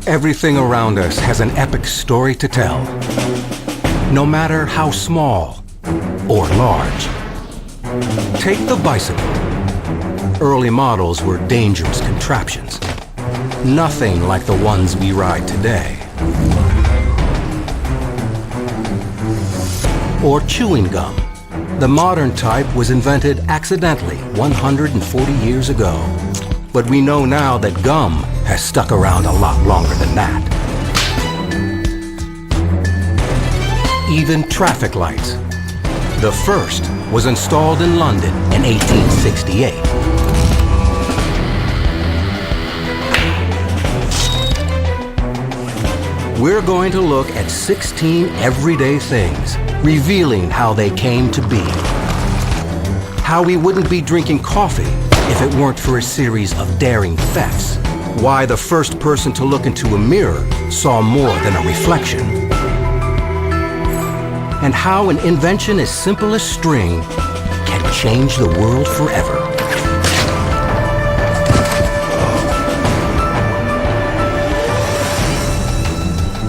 Everything around us has an epic story to tell, no matter how small or large. Take the bicycle. Early models were dangerous contraptions, nothing like the ones we ride today. Or chewing gum. The modern type was invented accidentally 140 years ago. But we know now that gum has stuck around a lot longer than that. Even traffic lights. The first was installed in London in 1868. We're going to look at 16 everyday things, revealing how they came to be. How we wouldn't be drinking coffee if it weren't for a series of daring thefts. Why the first person to look into a mirror saw more than a reflection. And how an invention as simple as string can change the world forever.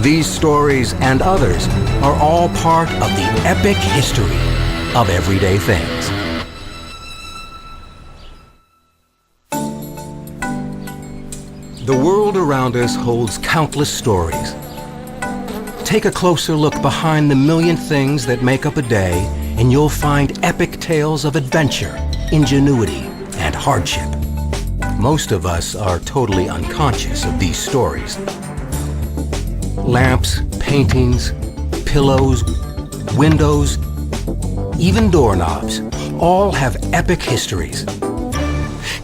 These stories and others are all part of the epic history of everyday things. The world around us holds countless stories. Take a closer look behind the million things that make up a day, and you'll find epic tales of adventure, ingenuity, and hardship. Most of us are totally unconscious of these stories. Lamps, paintings, pillows, windows, even doorknobs, all have epic histories.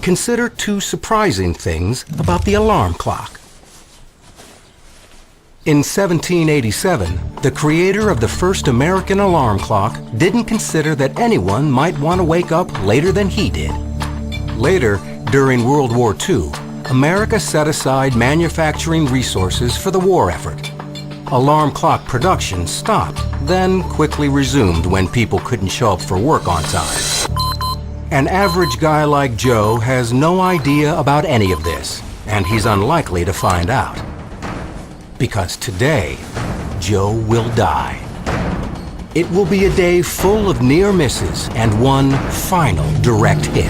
Consider two surprising things about the alarm clock. In 1787, the creator of the first American alarm clock didn't consider that anyone might want to wake up later than he did. Later, during World War II, America set aside manufacturing resources for the war effort. Alarm clock production stopped, then quickly resumed when people couldn't show up for work on time. An average guy like Joe has no idea about any of this, and he's unlikely to find out. Because today, Joe will die. It will be a day full of near misses and one final direct hit.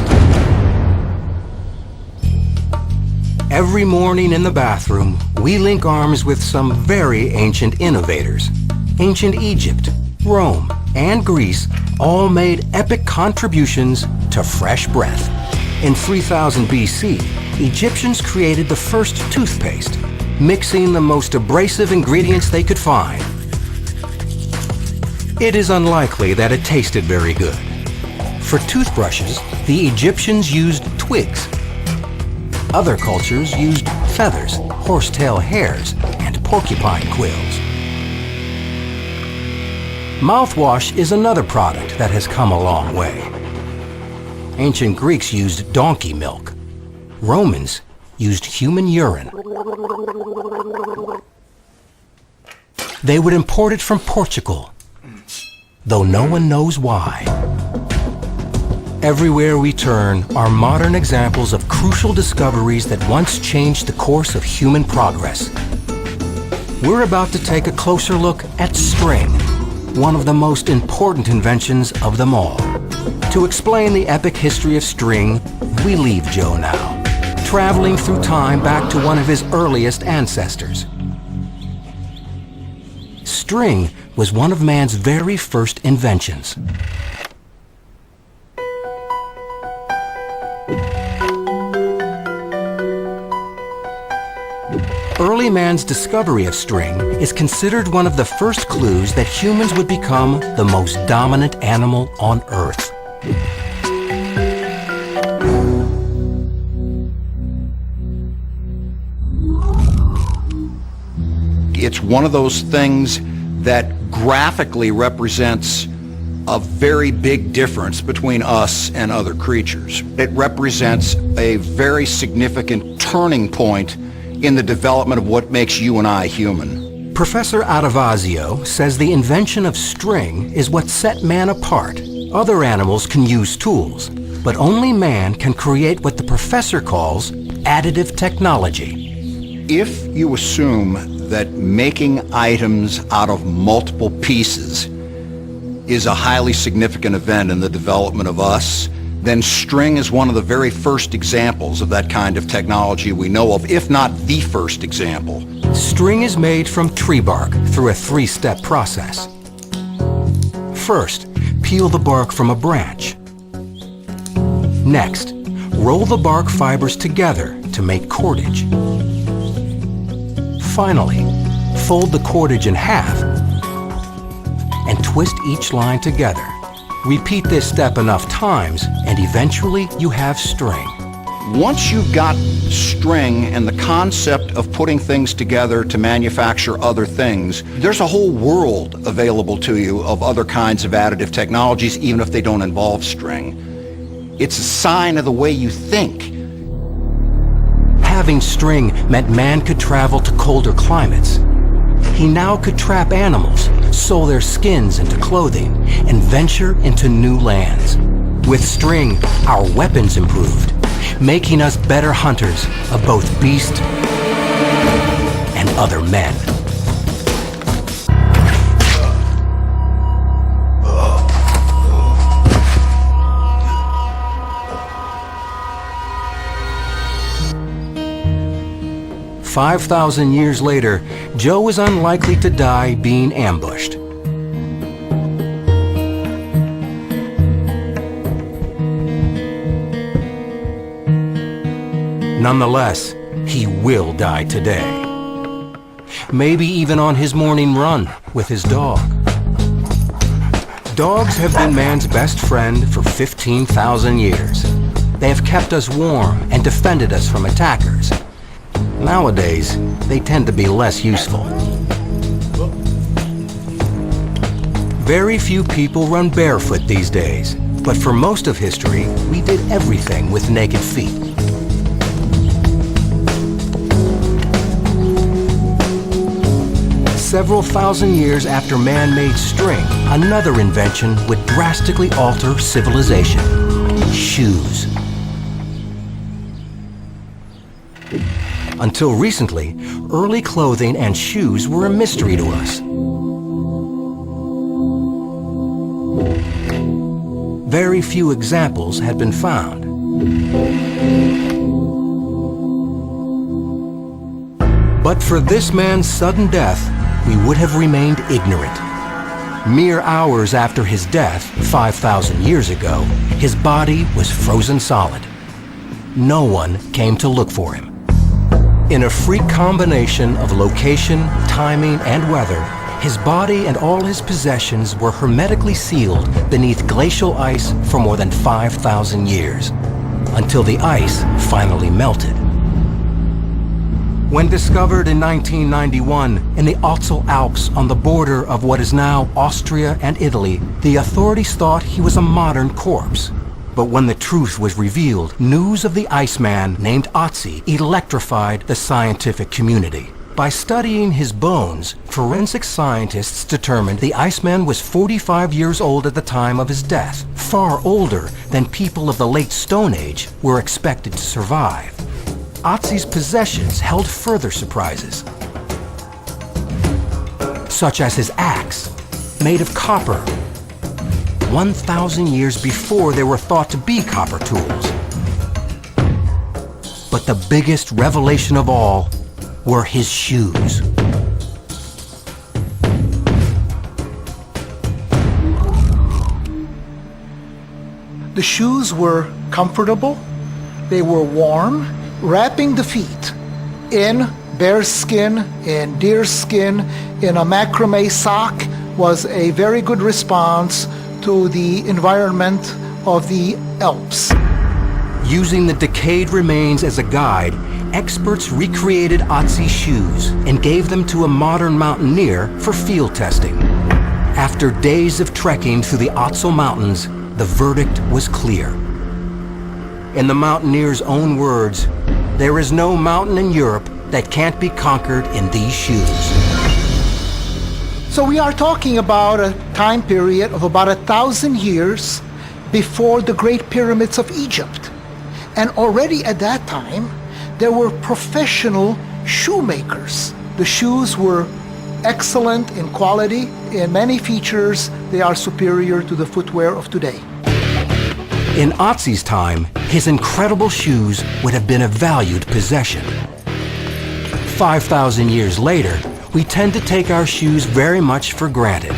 Every morning in the bathroom, we link arms with some very ancient innovators. Ancient Egypt, Rome, and Greece all made epic contributions to fresh breath. In 3000 BC, Egyptians created the first toothpaste, mixing the most abrasive ingredients they could find. It is unlikely that it tasted very good. For toothbrushes, the Egyptians used twigs. Other cultures used feathers, horsetail hairs, and porcupine quills. Mouthwash is another product that has come a long way. Ancient Greeks used donkey milk. Romans used human urine. They would import it from Portugal, though no one knows why. Everywhere we turn are modern examples of crucial discoveries that once changed the course of human progress. We're about to take a closer look at string, one of the most important inventions of them all. To explain the epic history of string, we leave Joe now, traveling through time back to one of his earliest ancestors. String was one of man's very first inventions. Early man's discovery of string is considered one of the first clues that humans would become the most dominant animal on Earth. It's one of those things that graphically represents a very big difference between us and other creatures. It represents a very significant turning point in the development of what makes you and I human. Professor Adavazio says the invention of string is what set man apart. Other animals can use tools, but only man can create what the professor calls additive technology. If you assume that making items out of multiple pieces is a highly significant event in the development of us, then string is one of the very first examples of that kind of technology we know of, if not the first example. String is made from tree bark through a three-step process. First, peel the bark from a branch. Next, roll the bark fibers together to make cordage. Finally, fold the cordage in half and twist each line together. Repeat this step enough times, and eventually you have string. Once you've got string and the concept of putting things together to manufacture other things, there's a whole world available to you of other kinds of additive technologies, even if they don't involve string. It's a sign of the way you think. Having string meant man could travel to colder climates. He now could trap animals, sew their skins into clothing, and venture into new lands. With string, our weapons improved, making us better hunters of both beast and other men. "5,000 years later, Joe is unlikely to die being ambushed. Nonetheless, he will die today. Maybe even on his morning run with his dog. Dogs have been man's best friend for 15,000 years. They have kept us warm and defended us from attackers. Nowadays, they tend to be less useful. Very few people run barefoot these days, but for most of history, we did everything with naked feet. Several thousand years after man made string, another invention would drastically alter civilization: shoes. Until recently, early clothing and shoes were a mystery to us. Very few examples had been found. But for this man's sudden death, we would have remained ignorant. Mere hours after his death, 5,000 years ago, his body was frozen solid. No one came to look for him. In a freak combination of location, timing, and weather, his body and all his possessions were hermetically sealed beneath glacial ice for more than 5,000 years, until the ice finally melted. When discovered in 1991 in the Ötztal Alps on the border of what is now Austria and Italy, the authorities thought he was a modern corpse. But when the truth was revealed, news of the Iceman named Ötzi electrified the scientific community. By studying his bones, forensic scientists determined the Iceman was 45 years old at the time of his death, far older than people of the late Stone Age were expected to survive. Ötzi's possessions held further surprises, such as his axe, made of copper, 1,000 years before there were thought to be copper tools. But the biggest revelation of all were his shoes. The shoes were comfortable, they were warm. Wrapping the feet in bear skin, in deer skin, in a macrame sock was a very good response to the environment of the Alps. Using the decayed remains as a guide, experts recreated Ötzi's shoes and gave them to a modern mountaineer for field testing. After days of trekking through the Ötztal Mountains, the verdict was clear. In the mountaineer's own words, "There is no mountain in Europe that can't be conquered in these shoes." So we are talking about a time period of about 1,000 years before the Great Pyramids of Egypt. And already at that time, there were professional shoemakers. The shoes were excellent in quality. In many features, they are superior to the footwear of today. In Otzi's time, his incredible shoes would have been a valued possession. 5,000 years later, we tend to take our shoes very much for granted,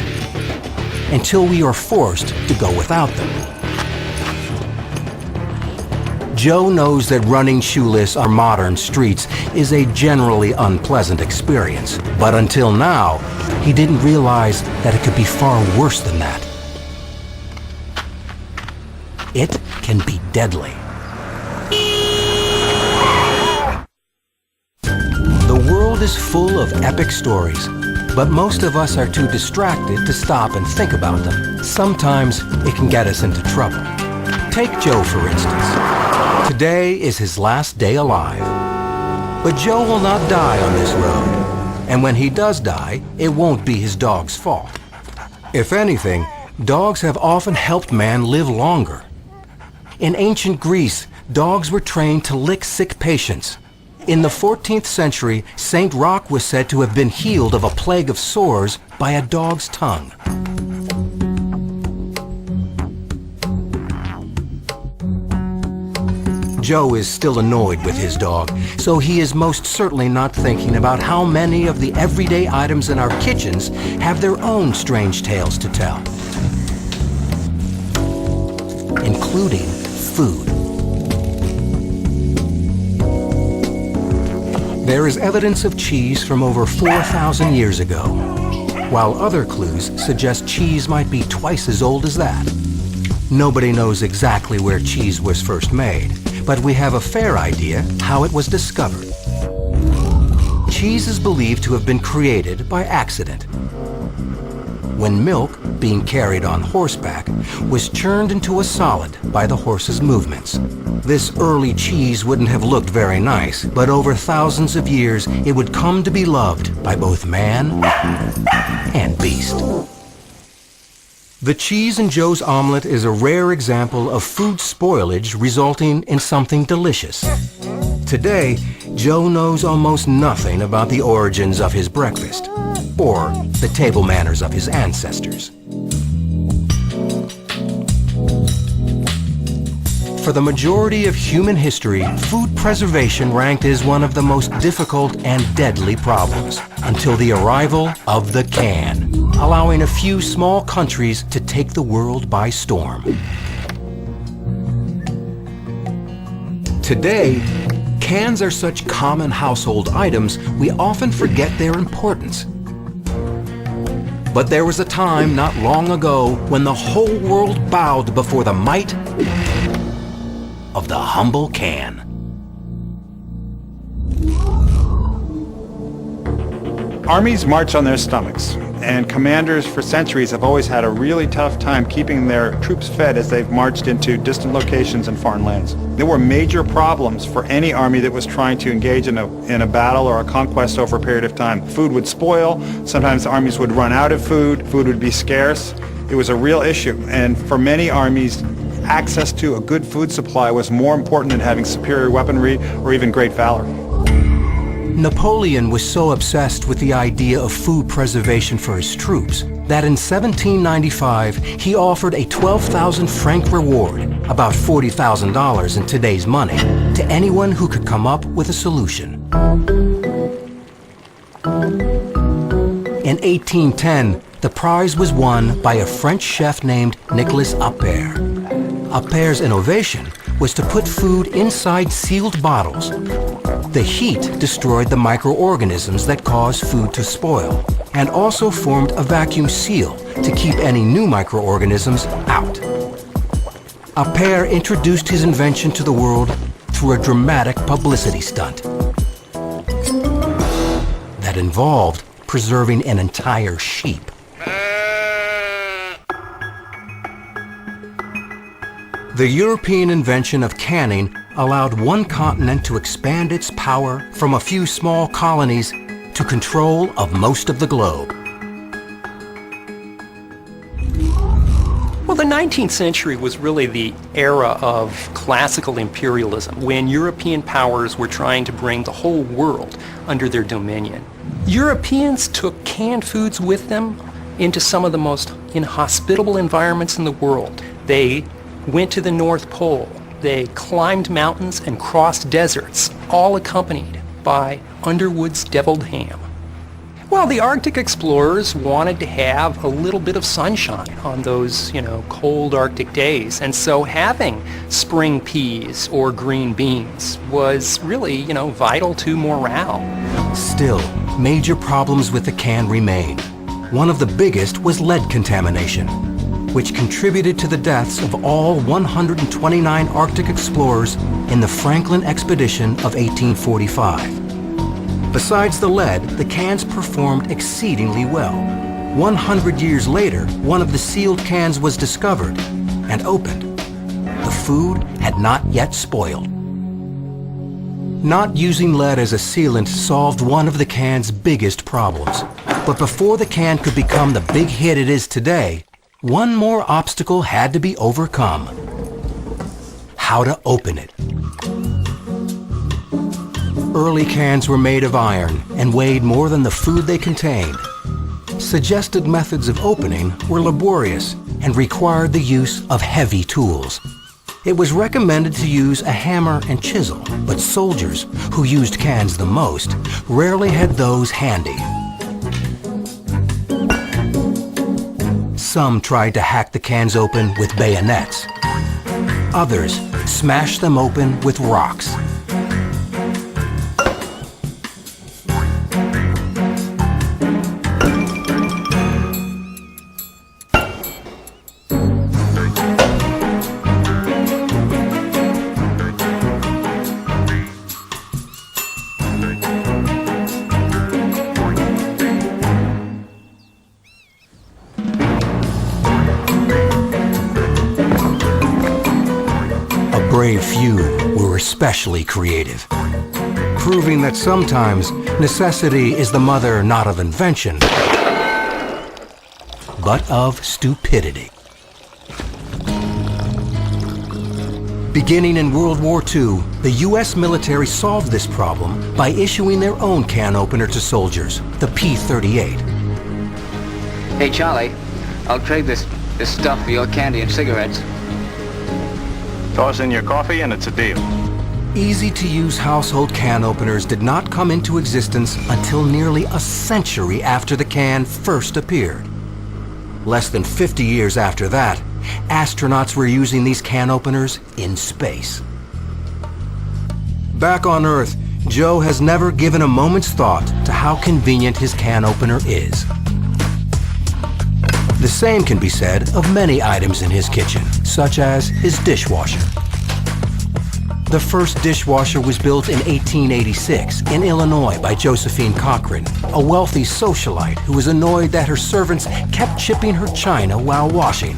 until we are forced to go without them. Joe knows that running shoeless on modern streets is a generally unpleasant experience, but until now, he didn't realize that it could be far worse than that. It can be deadly. The world is full of epic stories, but most of us are too distracted to stop and think about them. Sometimes it can get us into trouble. Take Joe, for instance. Today is his last day alive. But Joe will not die on this road. And when he does die, it won't be his dog's fault. If anything, dogs have often helped man live longer. In ancient Greece, dogs were trained to lick sick patients. In the 14th century, Saint Roch was said to have been healed of a plague of sores by a dog's tongue. Joe is still annoyed with his dog, so he is most certainly not thinking about how many of the everyday items in our kitchens have their own strange tales to tell, including food. There is evidence of cheese from over 4,000 years ago, while other clues suggest cheese might be twice as old as that. Nobody knows exactly where cheese was first made, but we have a fair idea how it was discovered. Cheese is believed to have been created by accident, when milk, being carried on horseback, was churned into a solid by the horse's movements. This early cheese wouldn't have looked very nice, but over thousands of years, it would come to be loved by both man and beast. The cheese in Joe's omelet is a rare example of food spoilage resulting in something delicious. Today, Joe knows almost nothing about the origins of his breakfast, or the table manners of his ancestors. For the majority of human history, food preservation ranked as one of the most difficult and deadly problems, until the arrival of the can, allowing a few small countries to take the world by storm. Today, cans are such common household items, we often forget their importance. But there was a time not long ago when the whole world bowed before the might of the humble can. Armies march on their stomachs, and commanders for centuries have always had a really tough time keeping their troops fed as they've marched into distant locations and foreign lands. There were major problems for any army that was trying to engage in a battle or a conquest over a period of time. Food would spoil, sometimes armies would run out of food, food would be scarce. It was a real issue, and for many armies, access to a good food supply was more important than having superior weaponry or even great valor. Napoleon was so obsessed with the idea of food preservation for his troops that in 1795 he offered a 12,000 franc reward, about $40,000 in today's money, to anyone who could come up with a solution. In 1810, the prize was won by a French chef named Nicolas Appert. Appert's innovation was to put food inside sealed bottles. The heat destroyed the microorganisms that cause food to spoil, and also formed a vacuum seal to keep any new microorganisms out. Appert introduced his invention to the world through a dramatic publicity stunt that involved preserving an entire sheep. The European invention of canning allowed one continent to expand its power from a few small colonies to control of most of the globe. Well, the 19th century was really the era of classical imperialism, when European powers were trying to bring the whole world under their dominion. Europeans took canned foods with them into some of the most inhospitable environments in the world. They went to the North Pole. They climbed mountains and crossed deserts, all accompanied by Underwood's deviled ham. Well, the Arctic explorers wanted to have a little bit of sunshine on those, cold Arctic days. And so having spring peas or green beans was really, vital to morale. Still, major problems with the can remained. One of the biggest was lead contamination, which contributed to the deaths of all 129 Arctic explorers in the Franklin expedition of 1845. Besides the lead, the cans performed exceedingly well. 100 years later, one of the sealed cans was discovered and opened. The food had not yet spoiled. Not using lead as a sealant solved one of the can's biggest problems. But before the can could become the big hit it is today, one more obstacle had to be overcome: how to open it. Early cans were made of iron and weighed more than the food they contained. Suggested methods of opening were laborious and required the use of heavy tools. It was recommended to use a hammer and chisel, but soldiers, who used cans the most, rarely had those handy. Some tried to hack the cans open with bayonets. Others smashed them open with rocks. Brave few were especially creative, proving that sometimes necessity is the mother not of invention, but of stupidity. Beginning in World War II, the U.S. military solved this problem by issuing their own can opener to soldiers, the P-38. Hey, Charlie, I'll trade this stuff for your candy and cigarettes. Toss in your coffee and it's a deal. Easy-to-use household can openers did not come into existence until nearly a century after the can first appeared. Less than 50 years after that, astronauts were using these can openers in space. Back on Earth, Joe has never given a moment's thought to how convenient his can opener is. The same can be said of many items in his kitchen, such as his dishwasher. The first dishwasher was built in 1886 in Illinois by Josephine Cochran, a wealthy socialite who was annoyed that her servants kept chipping her china while washing.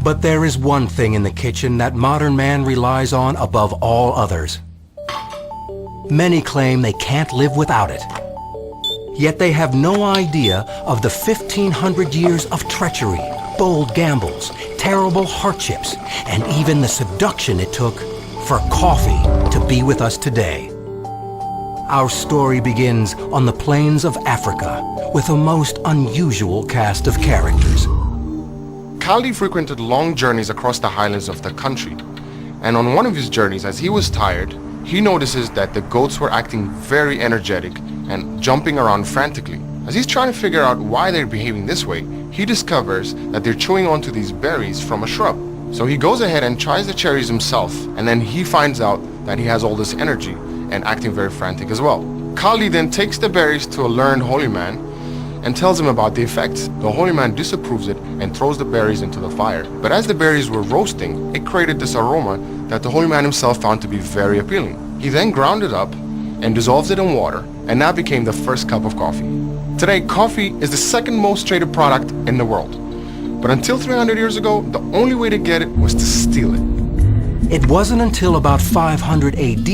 But there is one thing in the kitchen that modern man relies on above all others. Many claim they can't live without it. Yet they have no idea of the 1,500 years of treachery, bold gambles, terrible hardships, and even the seduction it took for coffee to be with us today. Our story begins on the plains of Africa with a most unusual cast of characters. Kaldi frequented long journeys across the highlands of the country, and on one of his journeys, as he was tired, he notices that the goats were acting very energetic and jumping around frantically. As he's trying to figure out why they're behaving this way, he discovers that they're chewing onto these berries from a shrub. So he goes ahead and tries the cherries himself, and then he finds out that he has all this energy and acting very frantic as well. Kaldi then takes the berries to a learned holy man and tells him about the effects. The holy man disapproves it and throws the berries into the fire. But as the berries were roasting, it created this aroma that the holy man himself found to be very appealing. He then ground it up and dissolved it in water, and that became the first cup of coffee. Today, coffee is the second most traded product in the world. But until 300 years ago, the only way to get it was to steal it. It wasn't until about 500 AD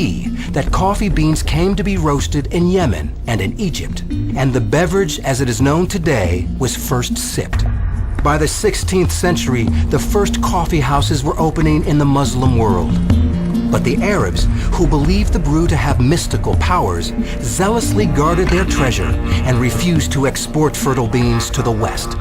that coffee beans came to be roasted in Yemen and in Egypt, and the beverage as it is known today was first sipped. By the 16th century, the first coffee houses were opening in the Muslim world. But the Arabs, who believed the brew to have mystical powers, zealously guarded their treasure and refused to export fertile beans to the West.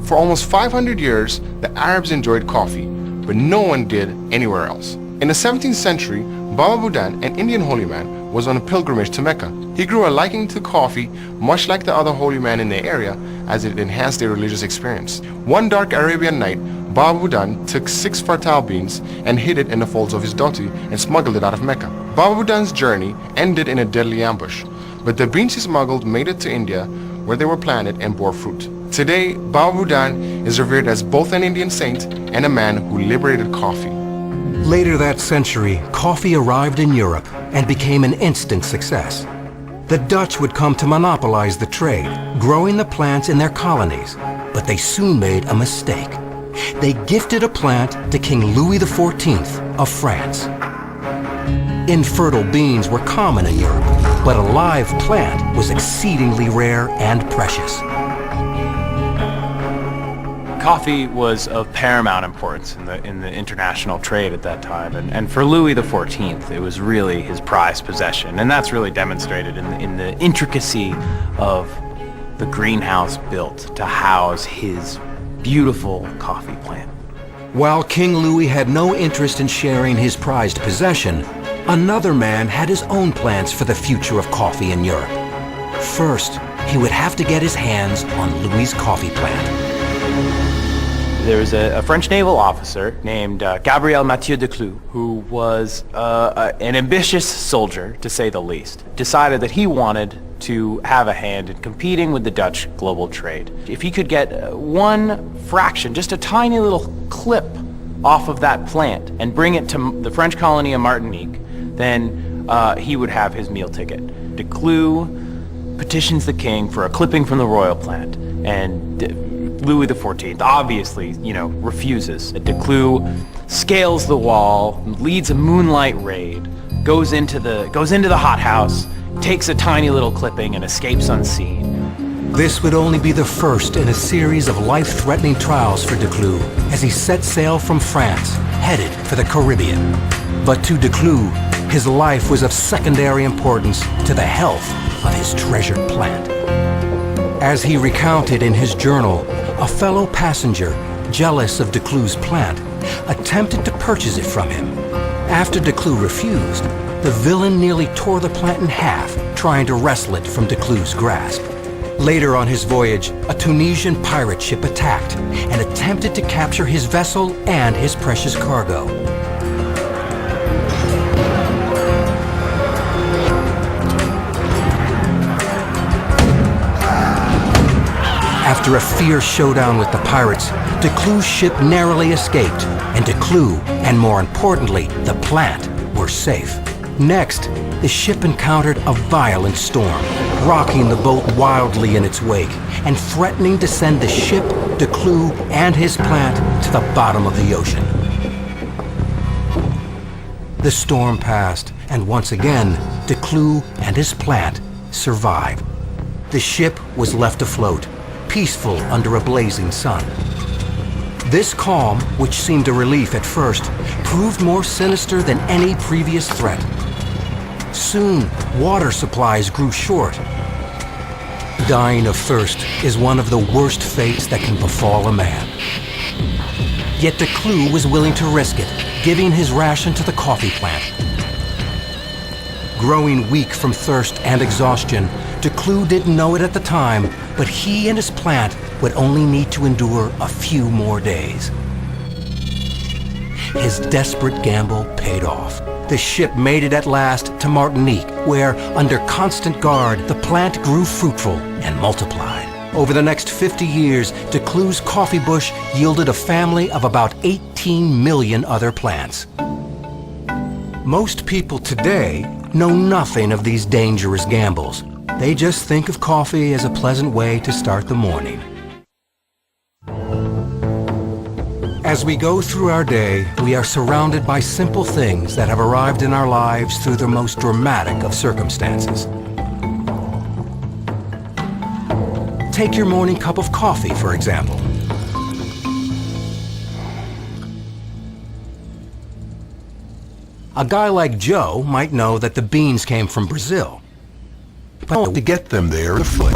For almost 500 years, the Arabs enjoyed coffee, but no one did anywhere else. In the 17th century, Baba Budan, an Indian holy man, was on a pilgrimage to Mecca. He grew a liking to coffee, much like the other holy men in the area, as it enhanced their religious experience. One dark Arabian night, Baba Budan took 6 fertile beans and hid it in the folds of his dhoti and smuggled it out of Mecca. Baba Budan's journey ended in a deadly ambush, but the beans he smuggled made it to India, where they were planted and bore fruit. Today, Baba Budan is revered as both an Indian saint and a man who liberated coffee. Later that century, coffee arrived in Europe and became an instant success. The Dutch would come to monopolize the trade, growing the plants in their colonies, but they soon made a mistake. They gifted a plant to King Louis XIV of France. Infertile beans were common in Europe, but a live plant was exceedingly rare and precious. Coffee was of paramount importance in the international trade at that time, and for Louis XIV, it was really his prized possession, and that's really demonstrated in the intricacy of the greenhouse built to house his beautiful coffee plant. While King Louis had no interest in sharing his prized possession, another man had his own plans for the future of coffee in Europe. First, he would have to get his hands on Louis's coffee plant. There was a French naval officer named Gabriel Mathieu de Clou, who was an ambitious soldier, to say the least. Decided that he wanted to have a hand in competing with the Dutch global trade. If he could get one fraction, just a tiny little clip off of that plant and bring it to the French colony of Martinique, then he would have his meal ticket. De Clou petitions the king for a clipping from the royal plant, and Louis XIV obviously, refuses. De Clou scales the wall, leads a moonlight raid, goes into the hothouse, takes a tiny little clipping, and escapes unseen. This would only be the first in a series of life-threatening trials for De Clou as he set sail from France, headed for the Caribbean. But to De Clou, his life was of secondary importance to the health of his treasured plant. As he recounted in his journal, a fellow passenger, jealous of De Clou's plant, attempted to purchase it from him. After De Clou refused, the villain nearly tore the plant in half, trying to wrestle it from De Clou's grasp. Later on his voyage, a Tunisian pirate ship attacked and attempted to capture his vessel and his precious cargo. After a fierce showdown with the pirates, De Clou's ship narrowly escaped, and De Clou, and more importantly, the plant, were safe. Next, the ship encountered a violent storm, rocking the boat wildly in its wake, and threatening to send the ship, De Clou, and his plant to the bottom of the ocean. The storm passed, and once again, De Clou and his plant survived. The ship was left afloat, peaceful under a blazing sun. This calm, which seemed a relief at first, proved more sinister than any previous threat. Soon, water supplies grew short. Dying of thirst is one of the worst fates that can befall a man. Yet De Clou was willing to risk it, giving his ration to the coffee plant. Growing weak from thirst and exhaustion, De Clou didn't know it at the time, but he and his plant would only need to endure a few more days. His desperate gamble paid off. The ship made it at last to Martinique, where, under constant guard, the plant grew fruitful and multiplied. Over the next 50 years, De Clou's coffee bush yielded a family of about 18 million other plants. Most people today know nothing of these dangerous gambles. They just think of coffee as a pleasant way to start the morning. As we go through our day, we are surrounded by simple things that have arrived in our lives through the most dramatic of circumstances. Take your morning cup of coffee, for example. A guy like Joe might know that the beans came from Brazil. But to get them there afoot.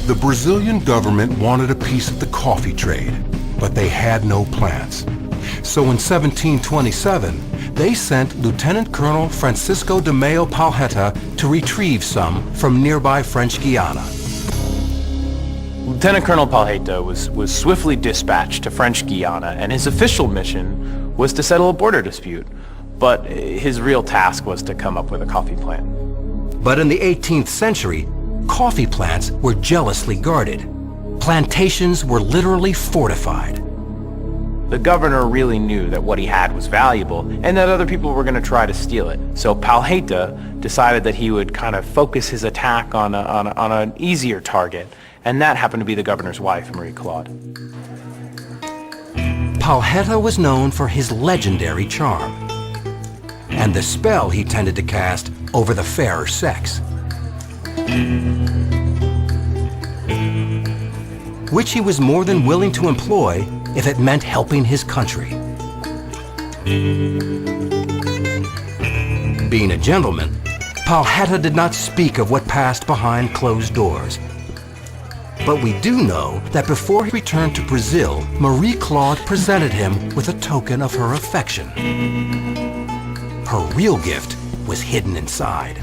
The Brazilian government wanted a piece of the coffee trade, but they had no plants. So in 1727, they sent Lieutenant Colonel Francisco de Mayo Palheta to retrieve some from nearby French Guiana. Lieutenant Colonel Palheta was swiftly dispatched to French Guiana, and his official mission was to settle a border dispute. But his real task was to come up with a coffee plant. But in the 18th century, coffee plants were jealously guarded. Plantations were literally fortified. The governor really knew that what he had was valuable and that other people were going to try to steal it. So Palheta decided that he would kind of focus his attack on an easier target, and that happened to be the governor's wife, Marie Claude. Palheta was known for his legendary charm and the spell he tended to cast over the fairer sex, which he was more than willing to employ if it meant helping his country. Being a gentleman, Palheta did not speak of what passed behind closed doors. But we do know that before he returned to Brazil, Marie Claude presented him with a token of her affection. Her real gift was hidden inside.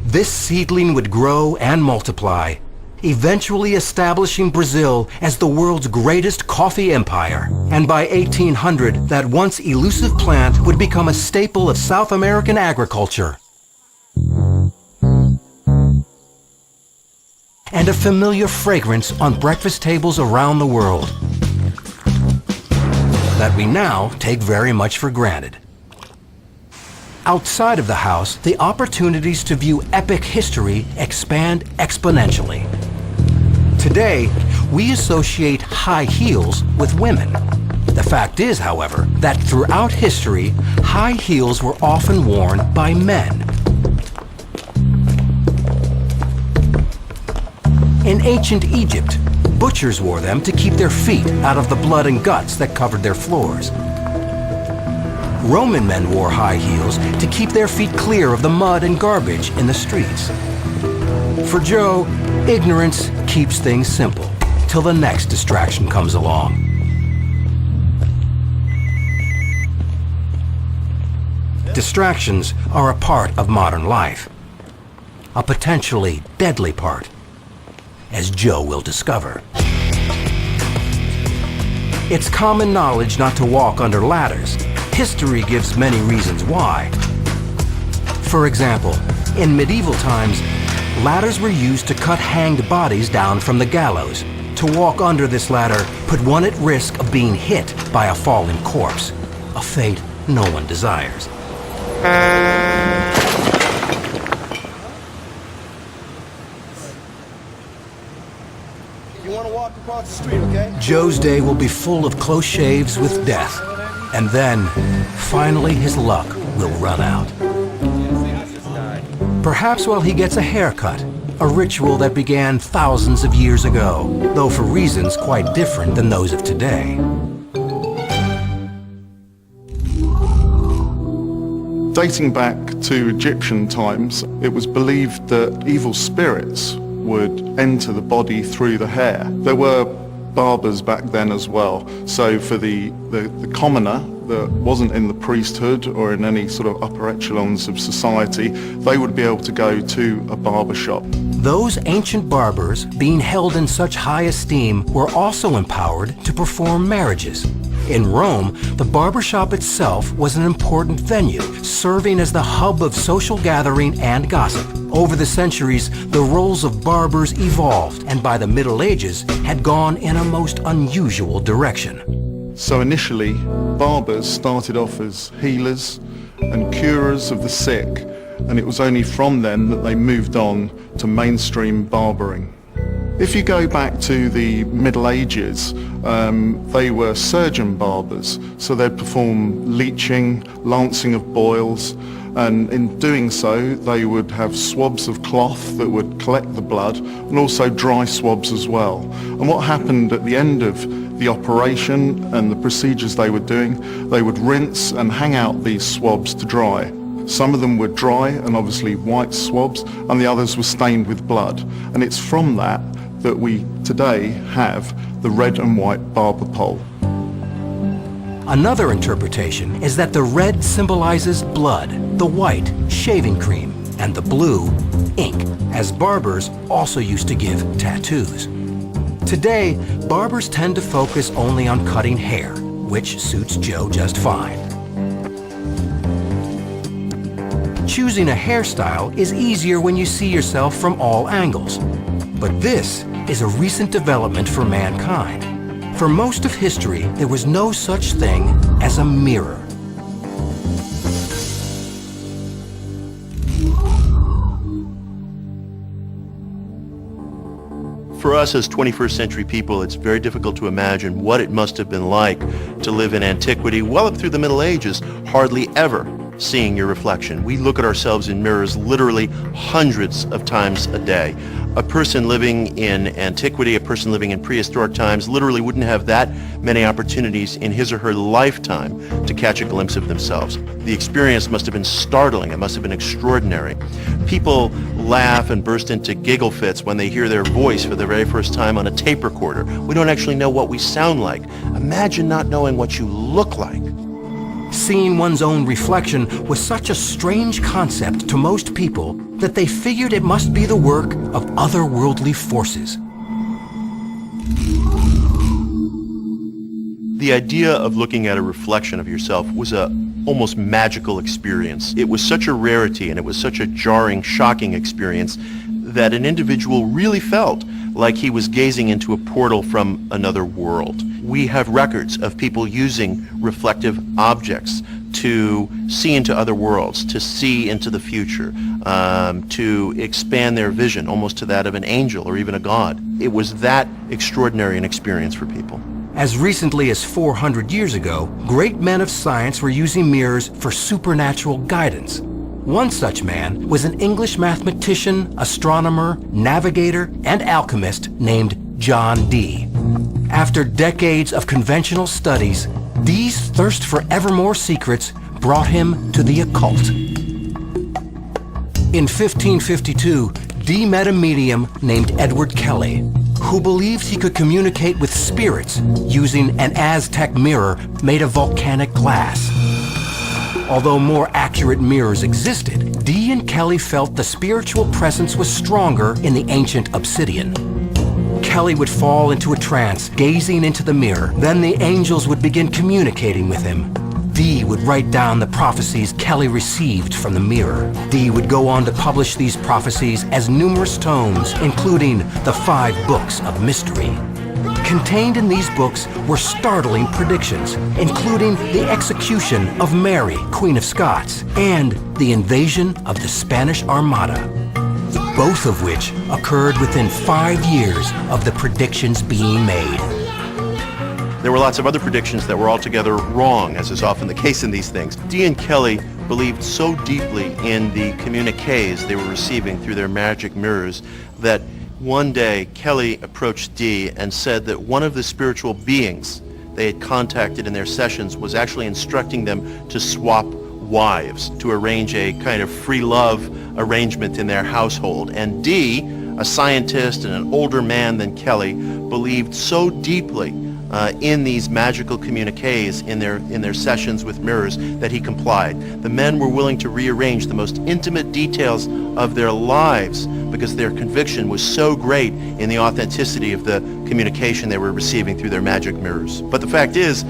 This seedling would grow and multiply, eventually establishing Brazil as the world's greatest coffee empire. And by 1800, that once elusive plant would become a staple of South American agriculture and a familiar fragrance on breakfast tables around the world that we now take very much for granted. Outside of the house, the opportunities to view epic history expand exponentially. Today, we associate high heels with women. The fact is, however, that throughout history, high heels were often worn by men. In ancient Egypt, butchers wore them to keep their feet out of the blood and guts that covered their floors. Roman men wore high heels to keep their feet clear of the mud and garbage in the streets. For Joe, ignorance keeps things simple till the next distraction comes along. Distractions are a part of modern life, a potentially deadly part, as Joe will discover. It's common knowledge not to walk under ladders. History gives many reasons why. For example, in medieval times, ladders were used to cut hanged bodies down from the gallows. To walk under this ladder put one at risk of being hit by a fallen corpse, a fate no one desires. You want to walk across the street, okay? Joe's day will be full of close shaves with death. And then, finally, his luck will run out. Perhaps while he gets a haircut, a ritual that began thousands of years ago, though for reasons quite different than those of today. Dating back to Egyptian times, it was believed that evil spirits would enter the body through the hair. There were barbers back then as well, so for the commoner that wasn't in the priesthood or in any sort of upper echelons of society, they would be able to go to a barber shop. Those ancient barbers, being held in such high esteem, were also empowered to perform marriages. In Rome, the barbershop itself was an important venue, serving as the hub of social gathering and gossip. Over the centuries, the roles of barbers evolved, and by the Middle Ages, had gone in a most unusual direction. So initially, barbers started off as healers and curers of the sick, and it was only from then that they moved on to mainstream barbering. If you go back to the Middle Ages, they were surgeon barbers, so they'd perform leeching, lancing of boils, and in doing so they would have swabs of cloth that would collect the blood, and also dry swabs as well. And what happened at the end of the operation and the procedures they were doing, they would rinse and hang out these swabs to dry. Some of them were dry and obviously white swabs, and the others were stained with blood. And it's from that we today have the red and white barber pole. Another interpretation is that the red symbolizes blood, the white, shaving cream, and the blue, ink, as barbers also used to give tattoos. Today, barbers tend to focus only on cutting hair, which suits Joe just fine. Choosing a hairstyle is easier when you see yourself from all angles. But this is a recent development for mankind. For most of history, there was no such thing as a mirror. For us as 21st century people, it's very difficult to imagine what it must have been like to live in antiquity, well up through the Middle Ages, hardly ever seeing your reflection. We look at ourselves in mirrors literally hundreds of times a day. A person living in antiquity, a person living in prehistoric times, literally wouldn't have that many opportunities in his or her lifetime to catch a glimpse of themselves. The experience must have been startling. It must have been extraordinary. People laugh and burst into giggle fits when they hear their voice for the very first time on a tape recorder. We don't actually know what we sound like. Imagine not knowing what you look like. Seeing one's own reflection was such a strange concept to most people that they figured it must be the work of otherworldly forces. The idea of looking at a reflection of yourself was a almost magical experience. It was such a rarity and it was such a jarring, shocking experience that an individual really felt like he was gazing into a portal from another world. We have records of people using reflective objects to see into other worlds, to see into the future, to expand their vision almost to that of an angel or even a god. It was that extraordinary an experience for people. As recently as 400 years ago, great men of science were using mirrors for supernatural guidance. One such man was an English mathematician, astronomer, navigator, and alchemist named John Dee. After decades of conventional studies, Dee's thirst for ever more secrets brought him to the occult. In 1552, Dee met a medium named Edward Kelly, who believed he could communicate with spirits using an Aztec mirror made of volcanic glass. Although more accurate mirrors existed, Dee and Kelly felt the spiritual presence was stronger in the ancient obsidian. Kelly would fall into a trance, gazing into the mirror. Then the angels would begin communicating with him. Dee would write down the prophecies Kelly received from the mirror. Dee would go on to publish these prophecies as numerous tomes, including the 5 Books of Mystery. Contained in these books were startling predictions, including the execution of Mary, Queen of Scots, and the invasion of the Spanish Armada, both of which occurred within 5 years of the predictions being made. There were lots of other predictions that were altogether wrong, as is often the case in these things. Dee and Kelly believed so deeply in the communiques they were receiving through their magic mirrors that one day Kelly approached Dee and said that one of the spiritual beings they had contacted in their sessions was actually instructing them to swap wives, to arrange a kind of free love arrangement in their household. And Dee, a scientist and an older man than Kelly, believed so deeply in these magical communiques in their sessions with mirrors that he complied. The men were willing to rearrange the most intimate details of their lives because their conviction was so great in the authenticity of the communication they were receiving through their magic mirrors. But the fact is,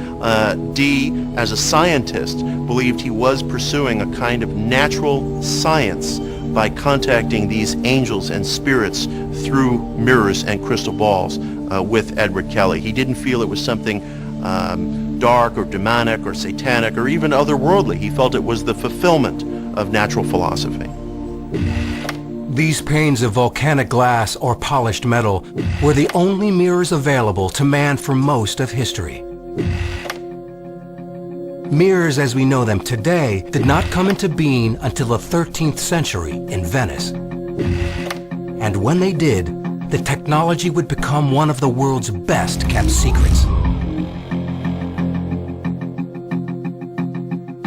Dee, as a scientist, believed he was pursuing a kind of natural science by contacting these angels and spirits through mirrors and crystal balls with Edward Kelly. He didn't feel it was something dark or demonic or satanic or even otherworldly. He felt it was the fulfillment of natural philosophy. These panes of volcanic glass or polished metal were the only mirrors available to man for most of history. Mirrors as we know them today did not come into being until the 13th century in Venice. And when they did, the technology would become one of the world's best kept secrets.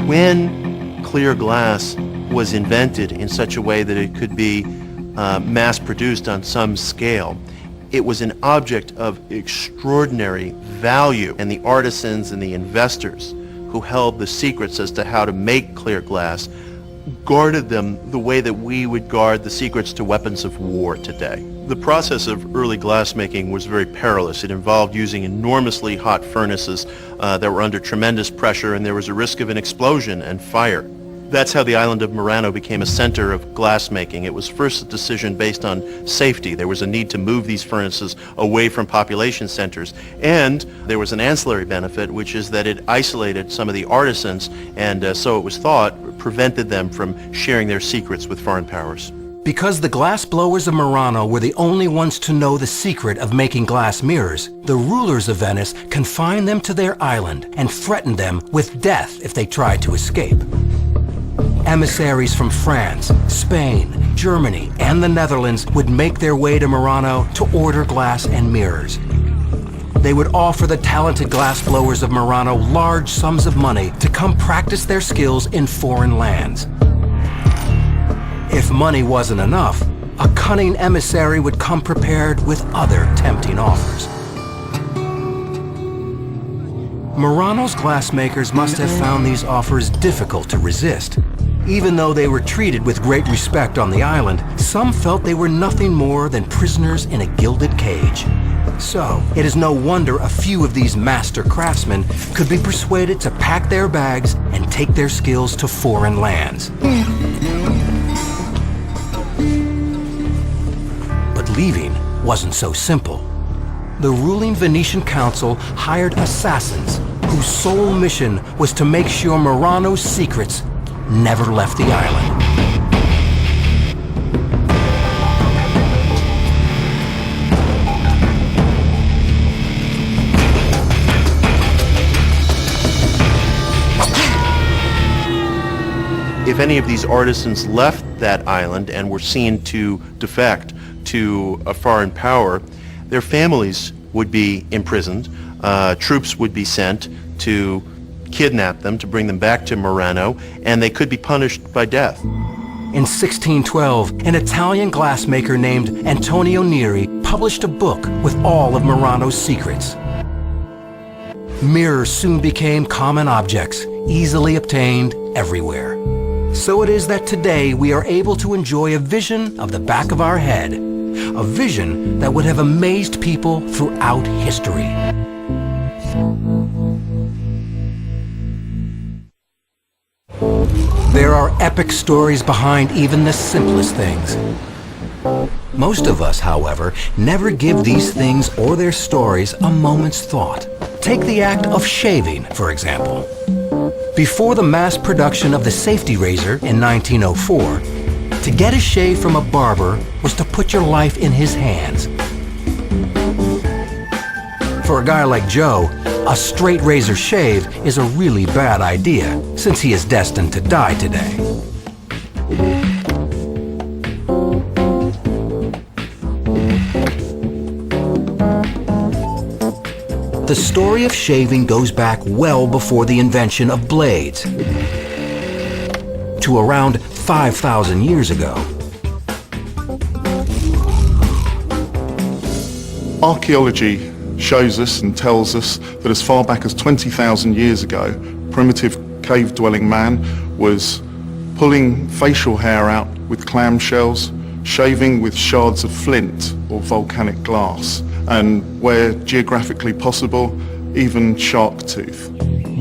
When clear glass was invented in such a way that it could be mass-produced on some scale, it was an object of extraordinary value, and the artisans and the investors who held the secrets as to how to make clear glass guarded them the way that we would guard the secrets to weapons of war today. The process of early glassmaking was very perilous. It involved using enormously hot furnaces that were under tremendous pressure, and there was a risk of an explosion and fire. That's how the island of Murano became a center of glassmaking. It was first a decision based on safety. There was a need to move these furnaces away from population centers. And there was an ancillary benefit, which is that it isolated some of the artisans, and so it was thought prevented them from sharing their secrets with foreign powers. Because the glass blowers of Murano were the only ones to know the secret of making glass mirrors, the rulers of Venice confined them to their island and threatened them with death if they tried to escape. Emissaries from France, Spain, Germany, and the Netherlands would make their way to Murano to order glass and mirrors. They would offer the talented glassblowers of Murano large sums of money to come practice their skills in foreign lands. If money wasn't enough, a cunning emissary would come prepared with other tempting offers. Murano's glassmakers must have found these offers difficult to resist. Even though they were treated with great respect on the island, some felt they were nothing more than prisoners in a gilded cage. So, it is no wonder a few of these master craftsmen could be persuaded to pack their bags and take their skills to foreign lands. But leaving wasn't so simple. The ruling Venetian council hired assassins whose sole mission was to make sure Murano's secrets never left the island. If any of these artisans left that island and were seen to defect to a foreign power, their families would be imprisoned, troops would be sent to kidnap them, to bring them back to Murano, and they could be punished by death. In 1612, an Italian glassmaker named Antonio Neri published a book with all of Murano's secrets. Mirrors soon became common objects, easily obtained everywhere. So it is that today we are able to enjoy a vision of the back of our head, a vision that would have amazed people throughout history. There are epic stories behind even the simplest things. Most of us, however, never give these things or their stories a moment's thought. Take the act of shaving, for example. Before the mass production of the safety razor in 1904, to get a shave from a barber was to put your life in his hands. For a guy like Joe, a straight razor shave is a really bad idea, since he is destined to die today. The story of shaving goes back well before the invention of blades, to around 5,000 years ago. Archaeology shows us and tells us that as far back as 20,000 years ago, primitive cave-dwelling man was pulling facial hair out with clamshells, shaving with shards of flint or volcanic glass, and where geographically possible, even shark tooth.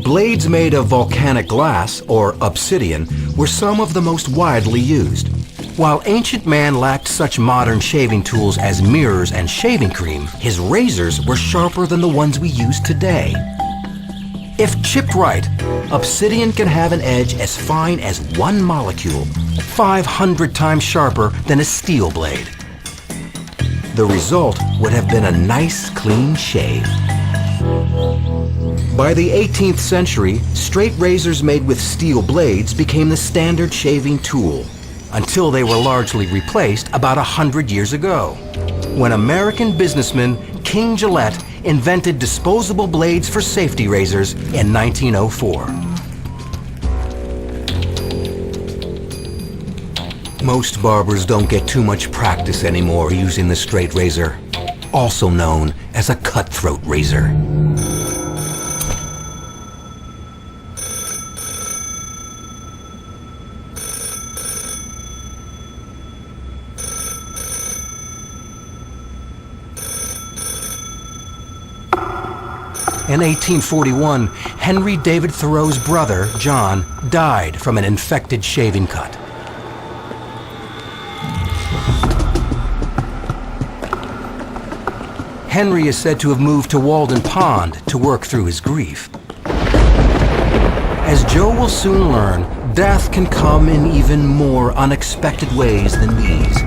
Blades made of volcanic glass, or obsidian, were some of the most widely used. While ancient man lacked such modern shaving tools as mirrors and shaving cream, his razors were sharper than the ones we use today. If chipped right, obsidian can have an edge as fine as one molecule, 500 times sharper than a steel blade. The result would have been a nice, clean shave. By the 18th century, straight razors made with steel blades became the standard shaving tool, until they were largely replaced about 100 years ago, when American businessman King Gillette invented disposable blades for safety razors in 1904. Most barbers don't get too much practice anymore using the straight razor, also known as a cutthroat razor. In 1841, Henry David Thoreau's brother, John, died from an infected shaving cut. Henry is said to have moved to Walden Pond to work through his grief. As Joe will soon learn, death can come in even more unexpected ways than these.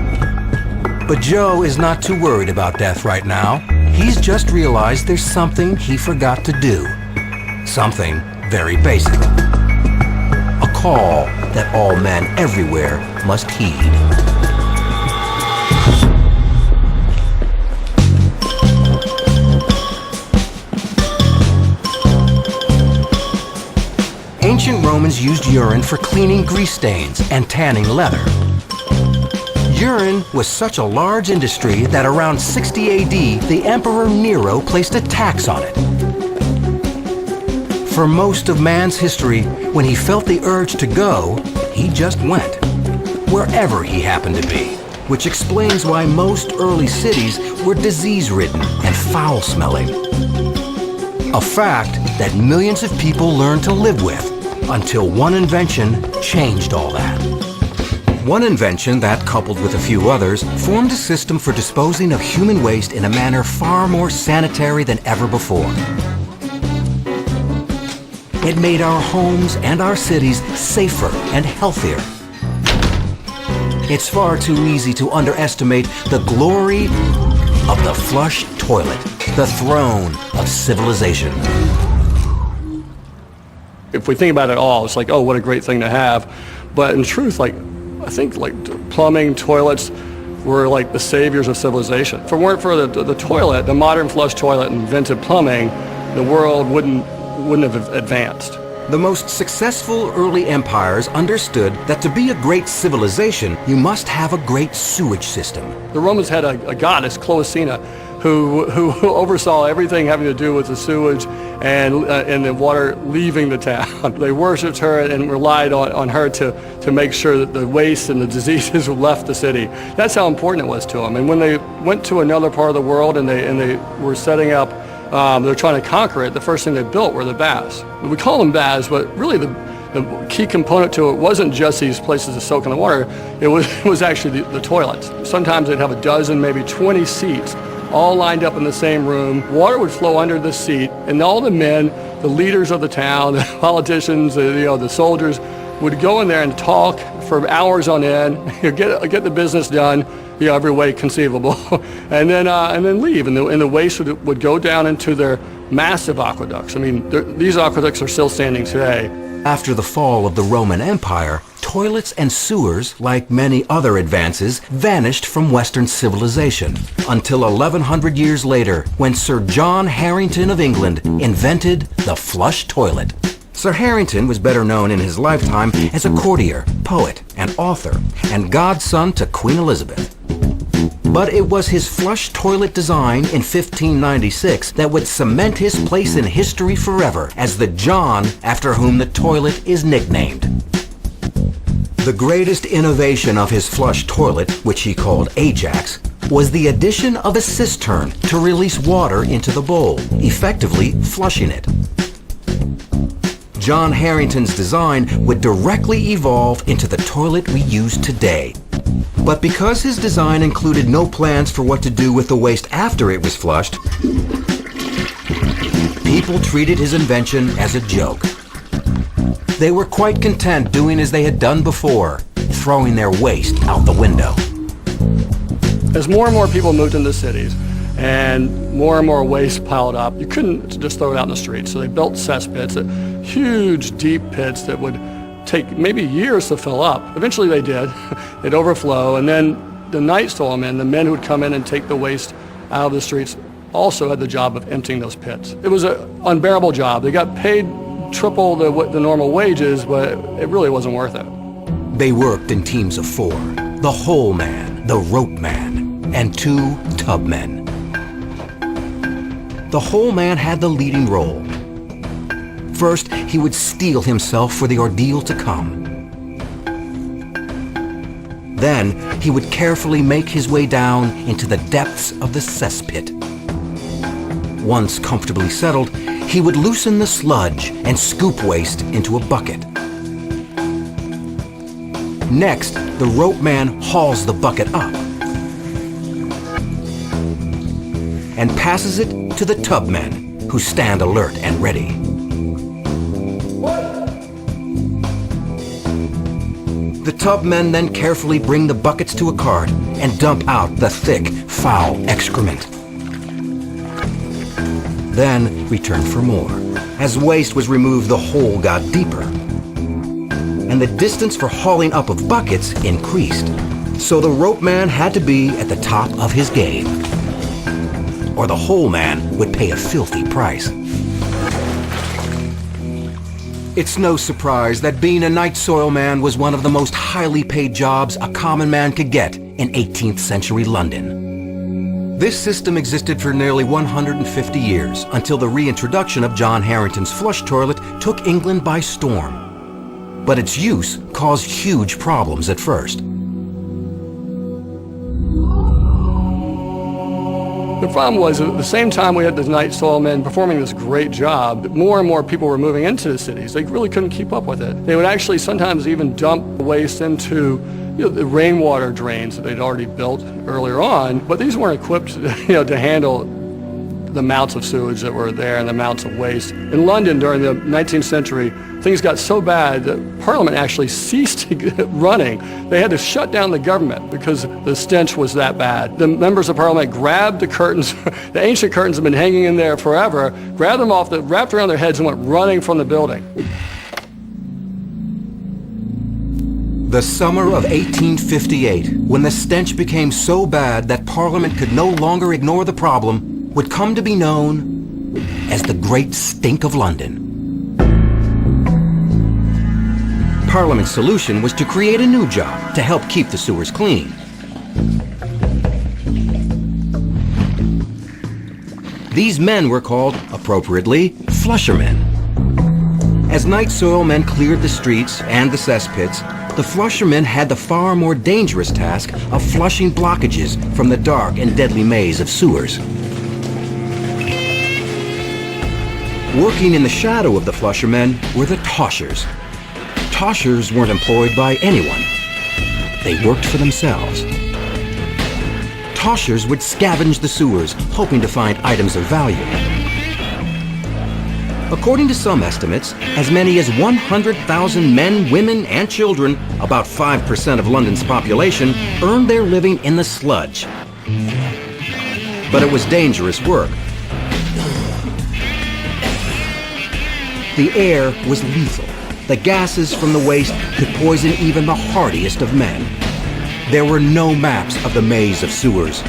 But Joe is not too worried about death right now. He's just realized there's something he forgot to do. Something very basic. A call that all men everywhere must heed. Ancient Romans used urine for cleaning grease stains and tanning leather. Urine was such a large industry that around 60 AD, the Emperor Nero placed a tax on it. For most of man's history, when he felt the urge to go, he just went, wherever he happened to be, which explains why most early cities were disease-ridden and foul-smelling. A fact that millions of people learned to live with until one invention changed all that. One invention that, coupled with a few others, formed a system for disposing of human waste in a manner far more sanitary than ever before. It made our homes and our cities safer and healthier. It's far too easy to underestimate the glory of the flush toilet, the throne of civilization. If we think about it all, it's like, oh, what a great thing to have. But in truth, I think plumbing, toilets were like the saviors of civilization. If it weren't for the toilet, the modern flush toilet invented plumbing, the world wouldn't have advanced. The most successful early empires understood that to be a great civilization, you must have a great sewage system. The Romans had a goddess, Cloacina, who oversaw everything having to do with the sewage and the water leaving the town. They worshipped her and relied on her to make sure that the waste and the diseases left the city. That's how important it was to them. And when they went to another part of the world and they were setting up, they're trying to conquer it, the first thing they built were the baths. We call them baths, but really the key component to it wasn't just these places to soak in the water, it was actually the toilets. Sometimes they'd have a dozen, maybe 20 seats, all lined up in the same room. Water would flow under the seat, and all the men, the leaders of the town, the politicians, the soldiers, would go in there and talk for hours on end, get the business done, every way conceivable, and then leave. And the waste would go down into their massive aqueducts. I mean, these aqueducts are still standing today. After the fall of the Roman Empire, toilets and sewers, like many other advances, vanished from Western civilization until 1100 years later, when Sir John Harington of England invented the flush toilet. Sir Harington was better known in his lifetime as a courtier, poet, and author, and godson to Queen Elizabeth. But it was his flush toilet design in 1596 that would cement his place in history forever as the John after whom the toilet is nicknamed. The greatest innovation of his flush toilet, which he called Ajax, was the addition of a cistern to release water into the bowl, effectively flushing it. John Harington's design would directly evolve into the toilet we use today. But because his design included no plans for what to do with the waste after it was flushed, people treated his invention as a joke. They were quite content doing as they had done before, throwing their waste out the window. As more and more people moved into cities and more waste piled up, you couldn't just throw it out in the streets. So they built cesspits, huge deep pits that would take maybe years to fill up. Eventually they did. They'd overflow, and then the night soilmen, the men who would come in and take the waste out of the streets, also had the job of emptying those pits. It was an unbearable job. They got paid triple the normal wages, but it really wasn't worth it. They worked in teams of 4, the hole man, the rope man, and 2 tub men. The hole man had the leading role. First, he would steel himself for the ordeal to come. Then, he would carefully make his way down into the depths of the cesspit. Once comfortably settled, he would loosen the sludge and scoop waste into a bucket. Next, the rope man hauls the bucket up and passes it to the tub men, who stand alert and ready. The tub men then carefully bring the buckets to a cart and dump out the thick, foul excrement. Then return for more. As waste was removed, the hole got deeper, and the distance for hauling up of buckets increased. So the rope man had to be at the top of his game, or the hole man would pay a filthy price. It's no surprise that being a night soil man was one of the most highly paid jobs a common man could get in 18th century London. This system existed for nearly 150 years, until the reintroduction of John Harrington's flush toilet took England by storm. But its use caused huge problems at first. The problem was, at the same time we had the night soil men performing this great job, more and more people were moving into the cities. They really couldn't keep up with it. They would actually sometimes even dump waste into the rainwater drains that they'd already built earlier on, but these weren't equipped to handle the amounts of sewage that were there and the amounts of waste. In London during the 19th century, things got so bad that Parliament actually ceased running. They had to shut down the government because the stench was that bad. The members of Parliament grabbed the curtains, the ancient curtains had been hanging in there forever, grabbed them off, wrapped around their heads and went running from the building. The summer of 1858, when the stench became so bad that Parliament could no longer ignore the problem, would come to be known as the Great Stink of London. Parliament's solution was to create a new job to help keep the sewers clean. These men were called, appropriately, flushermen. As night soil men cleared the streets and the cesspits, the flushermen had the far more dangerous task of flushing blockages from the dark and deadly maze of sewers. Working in the shadow of the flushermen were the toshers. Toshers weren't employed by anyone. They worked for themselves. Toshers would scavenge the sewers, hoping to find items of value. According to some estimates, as many as 100,000 men, women, and children, about 5% of London's population, earned their living in the sludge. But it was dangerous work. The air was lethal. The gases from the waste could poison even the hardiest of men. There were no maps of the maze of sewers,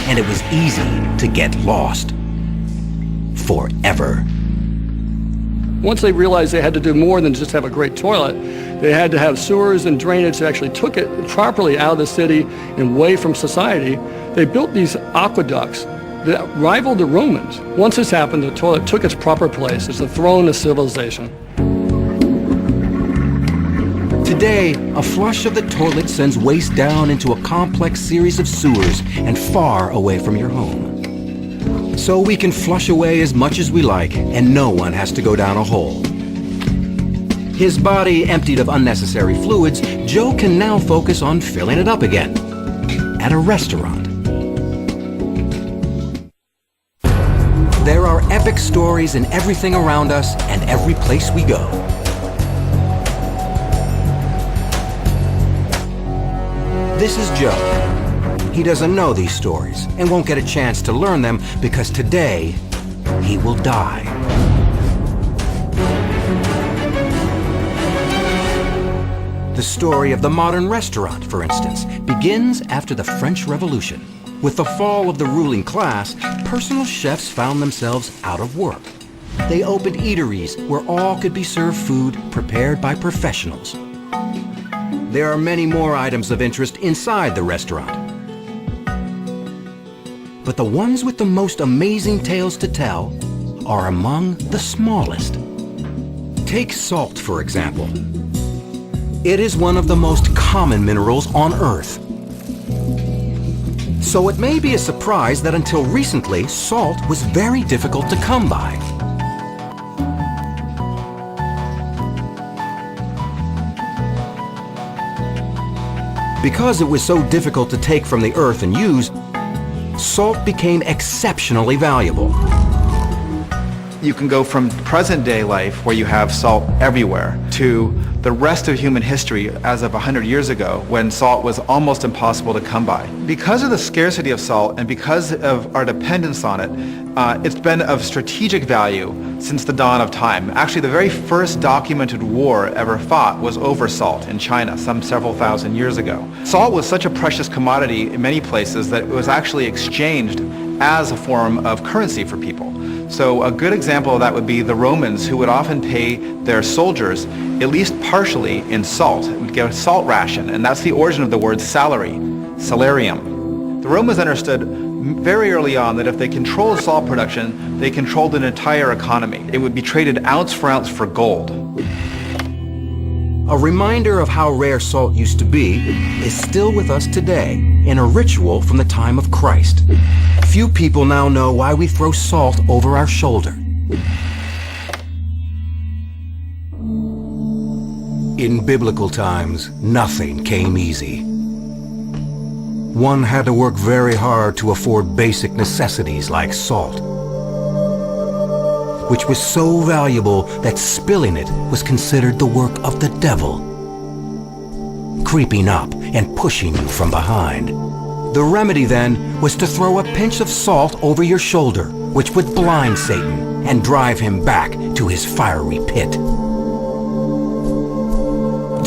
and it was easy to get lost. Forever. Once they realized they had to do more than just have a great toilet, they had to have sewers and drainage that actually took it properly out of the city and away from society. They built these aqueducts that rivaled the Romans. Once this happened, the toilet took its proper place as the throne of civilization. Today, a flush of the toilet sends waste down into a complex series of sewers and far away from your home. So we can flush away as much as we like, and no one has to go down a hole. His body emptied of unnecessary fluids, Joe can now focus on filling it up again at a restaurant. There are epic stories in everything around us and every place we go. This is Joe. He doesn't know these stories and won't get a chance to learn them because today he will die. The story of the modern restaurant, for instance, begins after the French Revolution. With the fall of the ruling class, personal chefs found themselves out of work. They opened eateries where all could be served food prepared by professionals. There are many more items of interest inside the restaurant. But the ones with the most amazing tales to tell are among the smallest. Take salt, for example. It is one of the most common minerals on Earth. So it may be a surprise that until recently, salt was very difficult to come by. Because it was so difficult to take from the earth and use, salt became exceptionally valuable. You can go from present-day life, where you have salt everywhere, to the rest of human history as of 100 years ago, when salt was almost impossible to come by. Because of the scarcity of salt and because of our dependence on it, it's been of strategic value since the dawn of time. Actually, the very first documented war ever fought was over salt in China, some several thousand years ago. Salt was such a precious commodity in many places that it was actually exchanged as a form of currency for people. So a good example of that would be the Romans, who would often pay their soldiers, at least partially, in salt. It would get a salt ration, and that's the origin of the word salary, salarium. The Romans understood very early on that if they controlled salt production, they controlled an entire economy. It would be traded ounce for gold. A reminder of how rare salt used to be is still with us today in a ritual from the time of Christ. Few people now know why we throw salt over our shoulder. In biblical times, nothing came easy. One had to work very hard to afford basic necessities like salt, which was so valuable that spilling it was considered the work of the devil, creeping up and pushing you from behind. The remedy then was to throw a pinch of salt over your shoulder, which would blind Satan and drive him back to his fiery pit.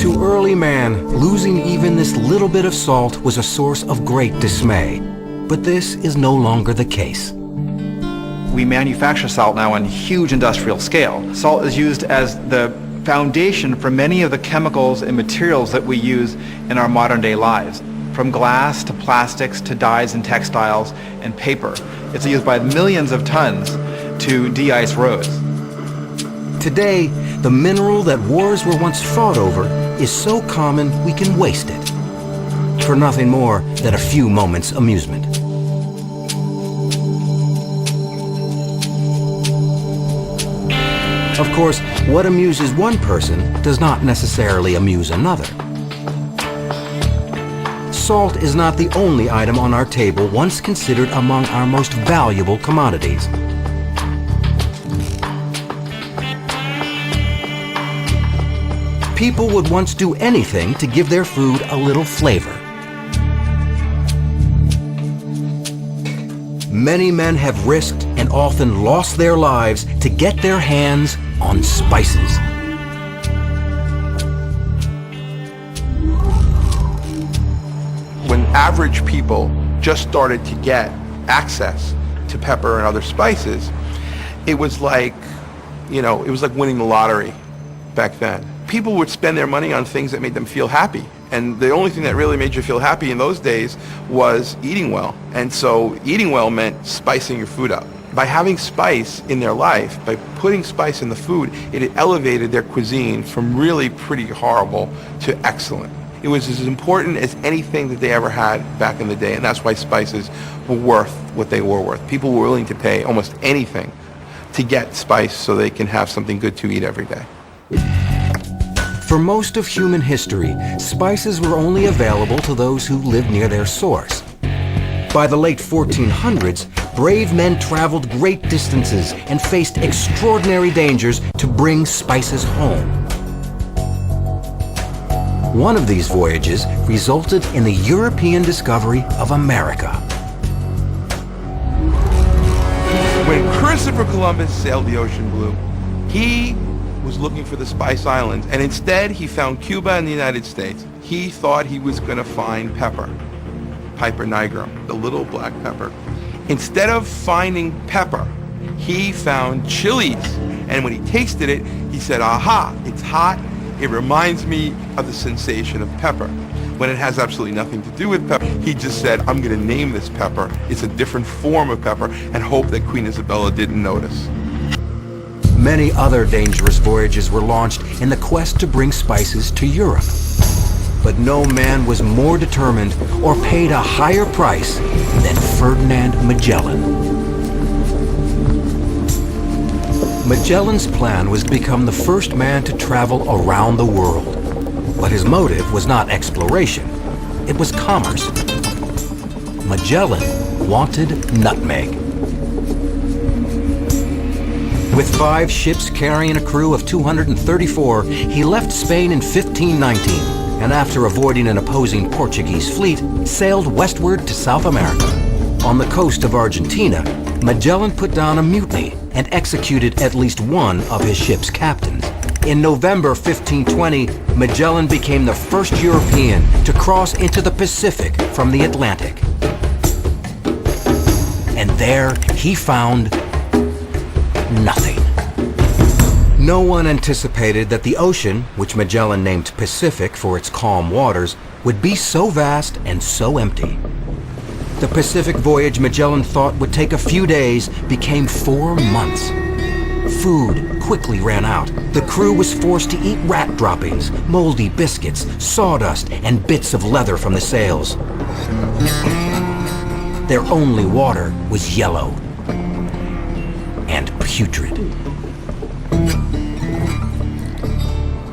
To early man, losing even this little bit of salt was a source of great dismay. But this is no longer the case. We manufacture salt now on a huge industrial scale. Salt is used as the foundation for many of the chemicals and materials that we use in our modern day lives. From glass to plastics to dyes and textiles and paper. It's used by millions of tons to de-ice roads. Today, the mineral that wars were once fought over is so common we can waste it for nothing more than a few moments' amusement. Of course, what amuses one person does not necessarily amuse another. Salt is not the only item on our table once considered among our most valuable commodities. People would once do anything to give their food a little flavor. Many men have risked and often lost their lives to get their hands on spices. When average people just started to get access to pepper and other spices, it was like, it was like winning the lottery back then. People would spend their money on things that made them feel happy. And the only thing that really made you feel happy in those days was eating well. And so eating well meant spicing your food up. By having spice in their life, by putting spice in the food, it elevated their cuisine from really pretty horrible to excellent. It was as important as anything that they ever had back in the day, and that's why spices were worth what they were worth. People were willing to pay almost anything to get spice so they can have something good to eat every day. For most of human history, spices were only available to those who lived near their source. By the late 1400s, brave men traveled great distances and faced extraordinary dangers to bring spices home. One of these voyages resulted in the European discovery of America. When Christopher Columbus sailed the ocean blue, he was looking for the Spice Islands, and instead he found Cuba and the United States. He thought he was going to find pepper, Piper nigrum, the little black pepper. Instead of finding pepper, he found chilies, and when he tasted it, he said, aha, it's hot, it reminds me of the sensation of pepper. When it has absolutely nothing to do with pepper, he just said, I'm going to name this pepper. It's a different form of pepper, and hope that Queen Isabella didn't notice. Many other dangerous voyages were launched in the quest to bring spices to Europe. But no man was more determined or paid a higher price than Ferdinand Magellan. Magellan's plan was to become the first man to travel around the world. But his motive was not exploration, it was commerce. Magellan wanted nutmeg. With 5 ships carrying a crew of 234, he left Spain in 1519, and after avoiding an opposing Portuguese fleet, sailed westward to South America. On the coast of Argentina, Magellan put down a mutiny and executed at least one of his ship's captains. In November 1520, Magellan became the first European to cross into the Pacific from the Atlantic. And there he found nothing. No one anticipated that the ocean, which Magellan named Pacific for its calm waters, would be so vast and so empty. The Pacific voyage Magellan thought would take a few days became 4 months. Food quickly ran out. The crew was forced to eat rat droppings, moldy biscuits, sawdust, and bits of leather from the sails. Their only water was yellow and putrid.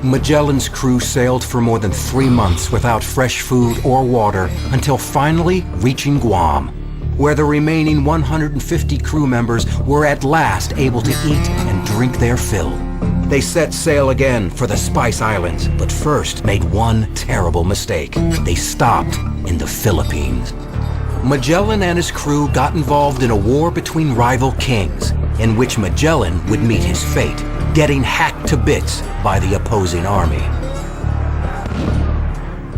Magellan's crew sailed for more than 3 months without fresh food or water until finally reaching Guam, where the remaining 150 crew members were at last able to eat and drink their fill. They set sail again for the Spice Islands, but first made one terrible mistake. They stopped in the Philippines. Magellan and his crew got involved in a war between rival kings, in which Magellan would meet his fate, getting hacked to bits by the opposing army.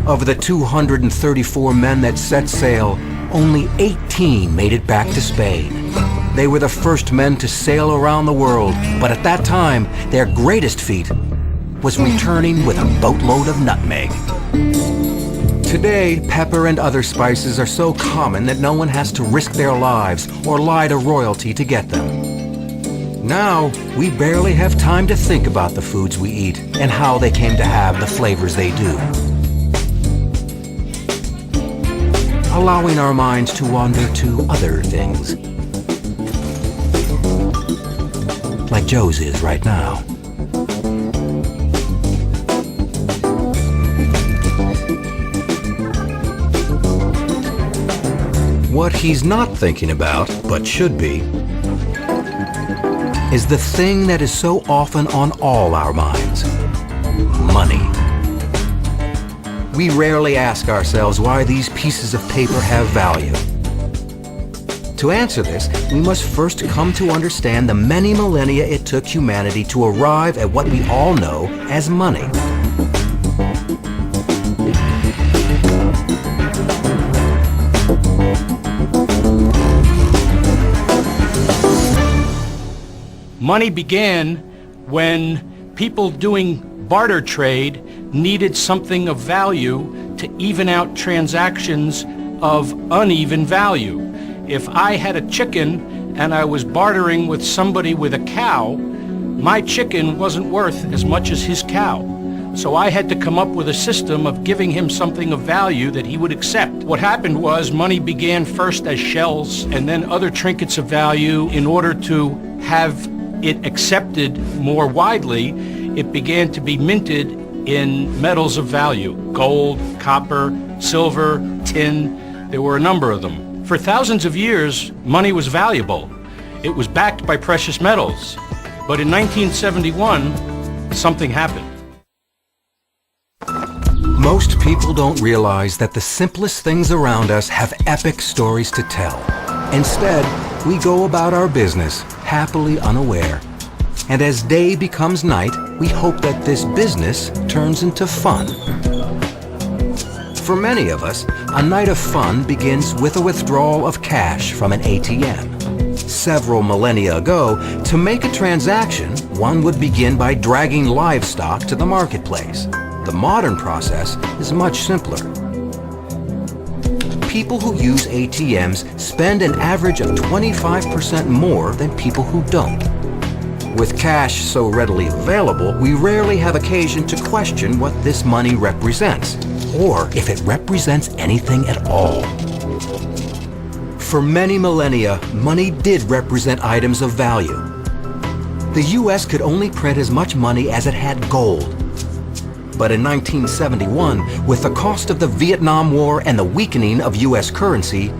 Of the 234 men that set sail, only 18 made it back to Spain. They were the first men to sail around the world, but at that time, their greatest feat was returning with a boatload of nutmeg. Today, pepper and other spices are so common that no one has to risk their lives or lie to royalty to get them. Now, we barely have time to think about the foods we eat and how they came to have the flavors they do. Allowing our minds to wander to other things. Like Joe's is right now. What he's not thinking about, but should be, is the thing that is so often on all our minds: money. We rarely ask ourselves why these pieces of paper have value. To answer this, we must first come to understand the many millennia it took humanity to arrive at what we all know as money. Money began when people doing barter trade needed something of value to even out transactions of uneven value. If I had a chicken and I was bartering with somebody with a cow, my chicken wasn't worth as much as his cow. So I had to come up with a system of giving him something of value that he would accept. What happened was money began first as shells and then other trinkets of value. In order to have it accepted more widely, it began to be minted in metals of value: gold, copper, silver, tin. There were a number of them. For thousands of years, money was valuable. It was backed by precious metals. But in 1971, something happened. Most people don't realize that the simplest things around us have epic stories to tell. Instead, we go about our business, happily unaware. And as day becomes night, we hope that this business turns into fun. For many of us, a night of fun begins with a withdrawal of cash from an ATM. Several millennia ago, to make a transaction, one would begin by dragging livestock to the marketplace. The modern process is much simpler. People who use ATMs spend an average of 25% more than people who don't. With cash so readily available, we rarely have occasion to question what this money represents, or if it represents anything at all. For many millennia, money did represent items of value. The US could only print as much money as it had gold. But in 1971, with the cost of the Vietnam War and the weakening of US currency,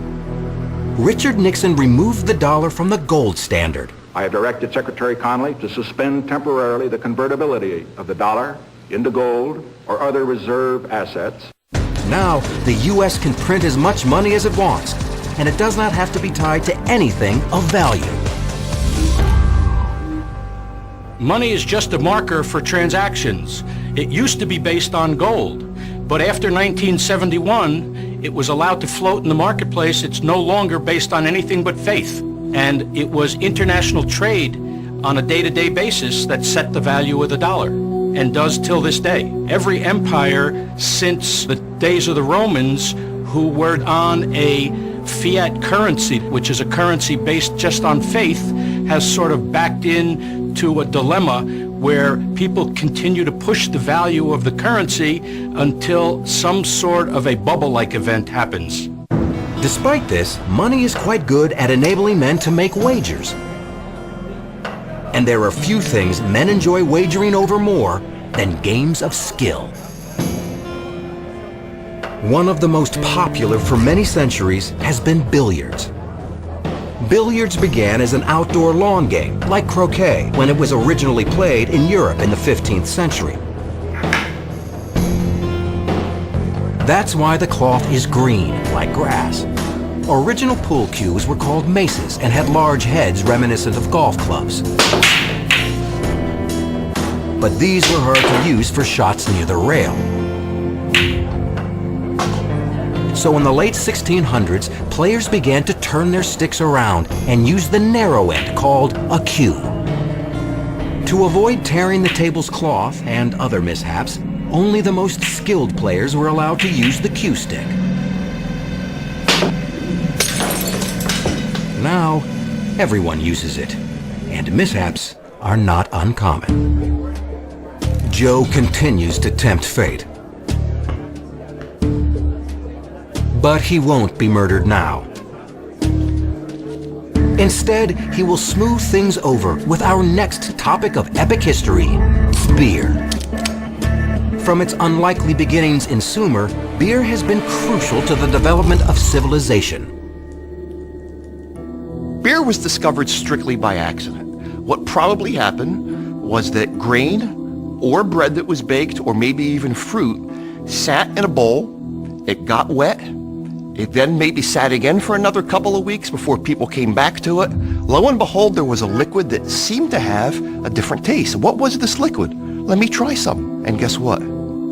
Richard Nixon removed the dollar from the gold standard. I have directed Secretary Connally to suspend temporarily the convertibility of the dollar into gold or other reserve assets. Now, the US can print as much money as it wants, and it does not have to be tied to anything of value. Money is just a marker for transactions. It used to be based on gold, but after 1971, it was allowed to float in the marketplace. It's no longer based on anything but faith. And it was international trade on a day-to-day basis that set the value of the dollar, and does till this day. Every empire since the days of the Romans who were on a fiat currency, which is a currency based just on faith, has sort of backed into a dilemma where people continue to push the value of the currency until some sort of a bubble-like event happens. Despite this, money is quite good at enabling men to make wagers. And there are few things men enjoy wagering over more than games of skill. One of the most popular for many centuries has been billiards. Billiards began as an outdoor lawn game, like croquet, when it was originally played in Europe in the 15th century. That's why the cloth is green, like grass. Original pool cues were called maces and had large heads reminiscent of golf clubs. But these were hard to use for shots near the rail. So in the late 1600s, players began to turn their sticks around and use the narrow end called a cue. To avoid tearing the table's cloth and other mishaps, only the most skilled players were allowed to use the cue stick. Now, everyone uses it, and mishaps are not uncommon. Joe continues to tempt fate. But he won't be murdered now. Instead, he will smooth things over with our next topic of epic history, beer. From its unlikely beginnings in Sumer, beer has been crucial to the development of civilization. Beer was discovered strictly by accident. What probably happened was that grain or bread that was baked, or maybe even fruit, sat in a bowl, it got wet, it then maybe sat again for another couple of weeks before people came back to it. Lo and behold, there was a liquid that seemed to have a different taste. What was this liquid? Let me try some. And guess what?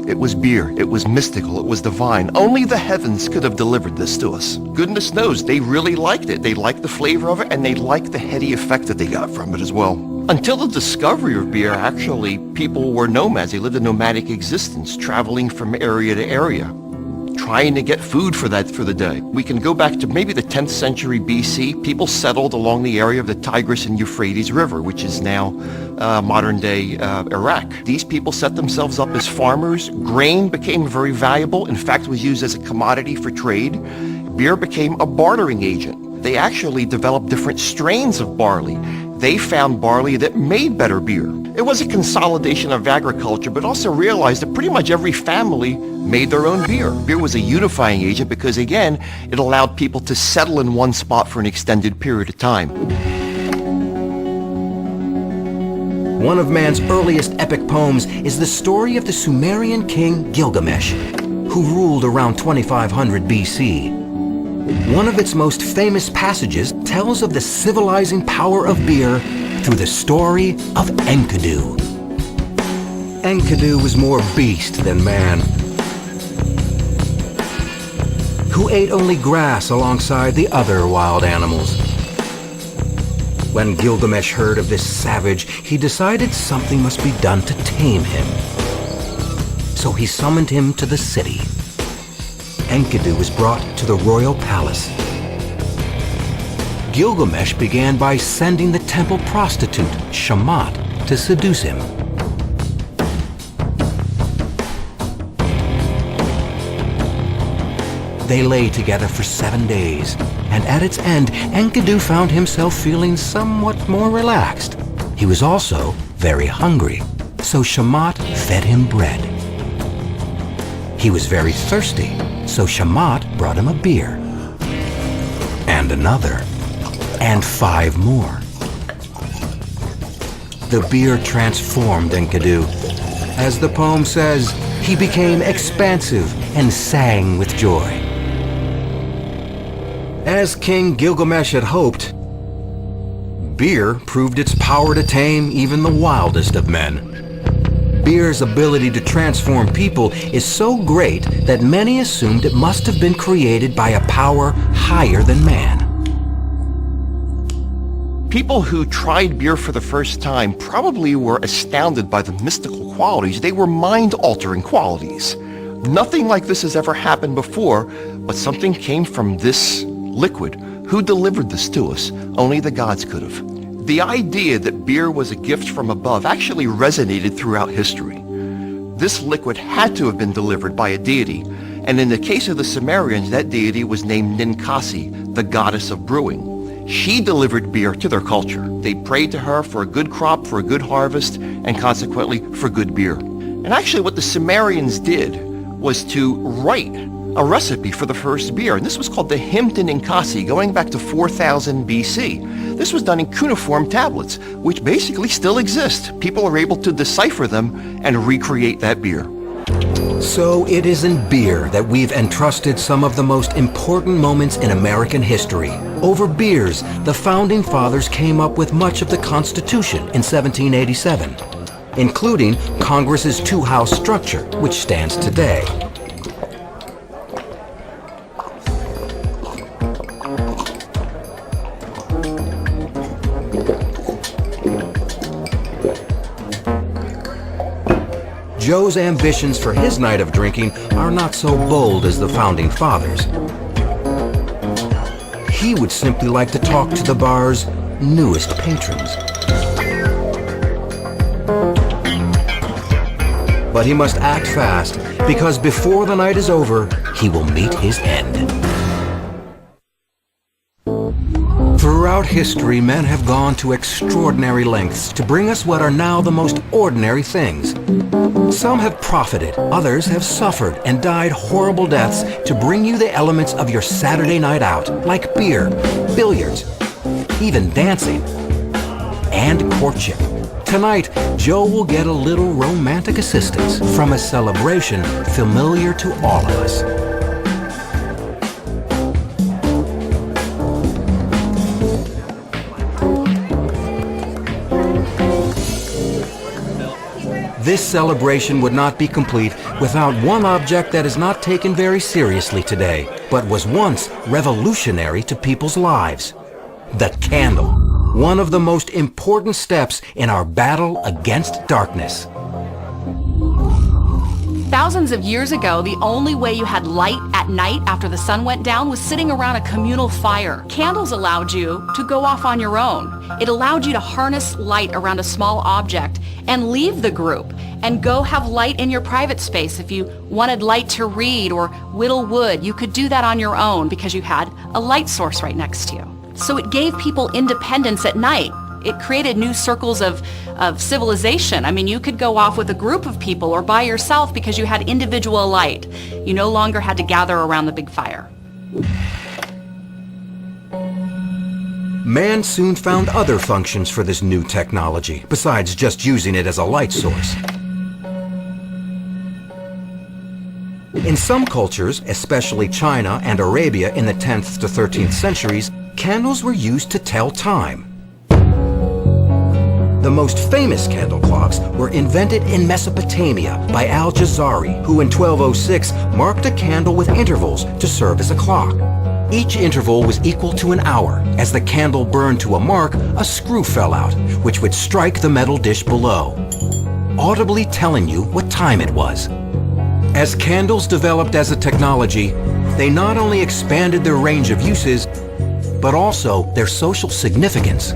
It was beer. It was mystical. It was divine. Only the heavens could have delivered this to us. Goodness knows, they really liked it. They liked the flavor of it, and they liked the heady effect that they got from it as well. Until the discovery of beer, actually, people were nomads. They lived a nomadic existence, traveling from area to area, trying to get food for the day. We can go back to maybe the 10th century BC. People settled along the area of the Tigris and Euphrates River, which is now modern-day Iraq. These people set themselves up as farmers. Grain became very valuable. In fact, was used as a commodity for trade. Beer became a bartering agent. They actually developed different strains of barley they found barley that made better beer. It was a consolidation of agriculture, but also realized that pretty much every family made their own beer. Beer was a unifying agent because, again, it allowed people to settle in one spot for an extended period of time. One of man's earliest epic poems is the story of the Sumerian king Gilgamesh, who ruled around 2500 BC. One of its most famous passages tells of the civilizing power of beer through the story of Enkidu. Enkidu was more beast than man, who ate only grass alongside the other wild animals. When Gilgamesh heard of this savage, he decided something must be done to tame him. So he summoned him to the city. Enkidu was brought to the royal palace. Gilgamesh began by sending the temple prostitute, Shamat, to seduce him. They lay together for 7 days, and at its end, Enkidu found himself feeling somewhat more relaxed. He was also very hungry, so Shamat fed him bread. He was very thirsty, so Shamat brought him a beer, and another, and 5 more. The beer transformed Enkidu. As the poem says, he became expansive and sang with joy. As King Gilgamesh had hoped, beer proved its power to tame even the wildest of men. Beer's ability to transform people is so great that many assumed it must have been created by a power higher than man. People who tried beer for the first time probably were astounded by the mystical qualities. They were mind-altering qualities. Nothing like this has ever happened before, but something came from this liquid. Who delivered this to us? Only the gods could have. The idea that beer was a gift from above actually resonated throughout history. This liquid had to have been delivered by a deity, and in the case of the Sumerians, that deity was named Ninkasi, the goddess of brewing. She delivered beer to their culture. They prayed to her for a good crop, for a good harvest, and consequently for good beer. And actually what the Sumerians did was to write a recipe for the first beer, and this was called the Hymn to Ninkasi, going back to 4000 BC. This was done in cuneiform tablets, which basically still exist. People are able to decipher them and recreate that beer. So it is in beer that we've entrusted some of the most important moments in American history. Over beers, the Founding Fathers came up with much of the Constitution in 1787, including Congress's two-house structure, which stands today. Joe's ambitions for his night of drinking are not so bold as the Founding Fathers. He would simply like to talk to the bar's newest patrons. But he must act fast, because before the night is over, he will meet his end. Throughout history, men have gone to extraordinary lengths to bring us what are now the most ordinary things. Some have profited, others have suffered and died horrible deaths to bring you the elements of your Saturday night out, like beer, billiards, even dancing, and courtship. Tonight, Joe will get a little romantic assistance from a celebration familiar to all of us. This celebration would not be complete without one object that is not taken very seriously today, but was once revolutionary to people's lives: the candle. One of the most important steps in our battle against darkness. Thousands of years ago, the only way you had light at night after the sun went down was sitting around a communal fire. Candles allowed you to go off on your own. It allowed you to harness light around a small object and leave the group and go have light in your private space. If you wanted light to read or whittle wood, you could do that on your own because you had a light source right next to you. So it gave people independence at night. It created new circles of civilization. I mean, you could go off with a group of people or by yourself because you had individual light. You no longer had to gather around the big fire. Man soon found other functions for this new technology, besides just using it as a light source. In some cultures, especially China and Arabia in the 10th to 13th centuries, candles were used to tell time. The most famous candle clocks were invented in Mesopotamia by Al-Jazari, who in 1206 marked a candle with intervals to serve as a clock. Each interval was equal to an hour. As the candle burned to a mark, a screw fell out, which would strike the metal dish below, audibly telling you what time it was. As candles developed as a technology, they not only expanded their range of uses, but also their social significance.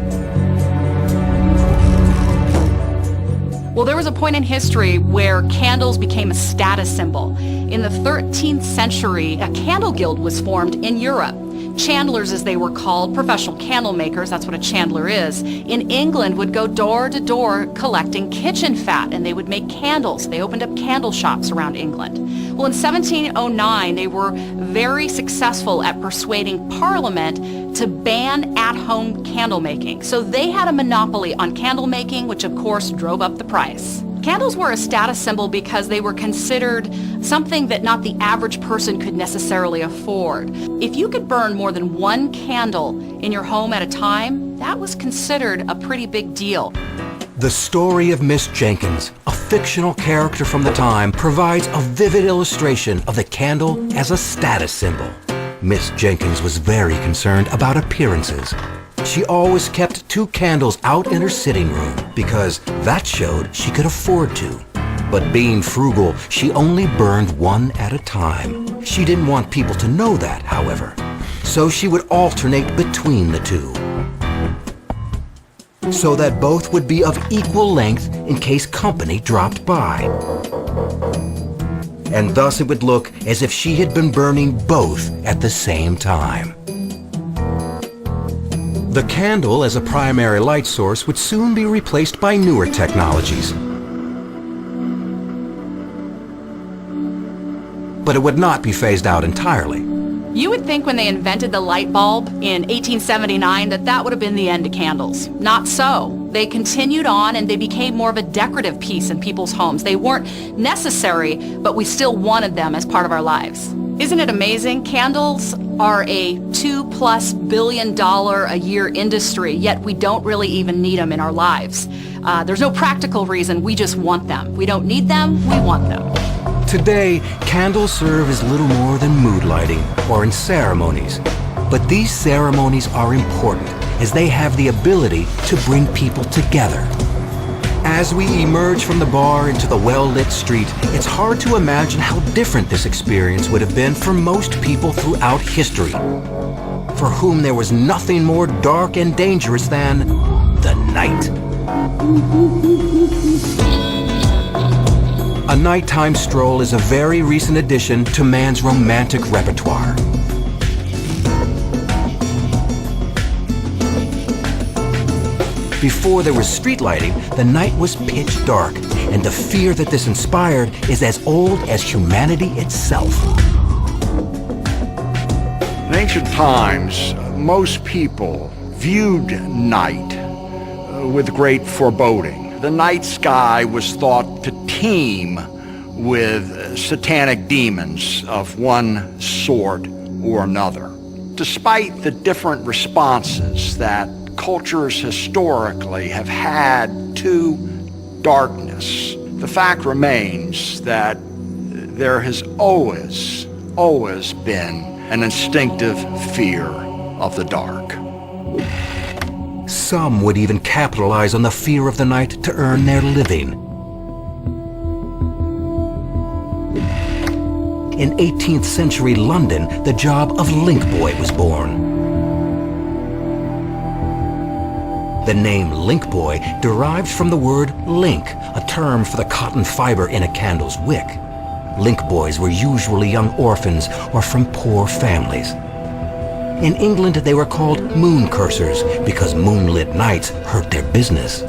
Well, there was a point in history where candles became a status symbol. In the 13th century, a candle guild was formed in Europe. Chandlers, as they were called, professional candle makers, that's what a chandler is, in England would go door to door collecting kitchen fat, and they would make candles. They opened up candle shops around England. Well, in 1709, they were very successful at persuading Parliament to ban at-home candle making. So they had a monopoly on candle making, which of course drove up the price. Candles were a status symbol because they were considered something that not the average person could necessarily afford. If you could burn more than one candle in your home at a time, that was considered a pretty big deal. The story of Miss Jenkins, a fictional character from the time, provides a vivid illustration of the candle as a status symbol. Miss Jenkins was very concerned about appearances. She always kept 2 candles out in her sitting room because that showed she could afford to. But being frugal, she only burned one at a time. She didn't want people to know that, however, so she would alternate between the 2, so that both would be of equal length in case company dropped by. And thus it would look as if she had been burning both at the same time. The candle as a primary light source would soon be replaced by newer technologies. But it would not be phased out entirely. You would think when they invented the light bulb in 1879 that would have been the end of candles. Not so. They continued on and they became more of a decorative piece in people's homes. They weren't necessary, but we still wanted them as part of our lives. Isn't it amazing? Candles are a $2+ billion a year industry, yet we don't really even need them in our lives. There's no practical reason, we just want them. We don't need them, we want them. Today, candles serve as little more than mood lighting or in ceremonies. But these ceremonies are important as they have the ability to bring people together. As we emerge from the bar into the well-lit street, it's hard to imagine how different this experience would have been for most people throughout history, for whom there was nothing more dark and dangerous than the night. A nighttime stroll is a very recent addition to man's romantic repertoire. Before there was street lighting, the night was pitch dark, and the fear that this inspired is as old as humanity itself. In ancient times, most people viewed night with great foreboding. The night sky was thought to teem with satanic demons of one sort or another. Despite the different responses that cultures historically have had to darkness, the fact remains that there has always been an instinctive fear of the dark. Some would even capitalize on the fear of the night to earn their living. In 18th century London, the job of link boy was born. The name link boy derived from the word link, a term for the cotton fiber in a candle's wick. Link boys were usually young orphans or from poor families. In England, they were called moon cursors because moonlit nights hurt their business.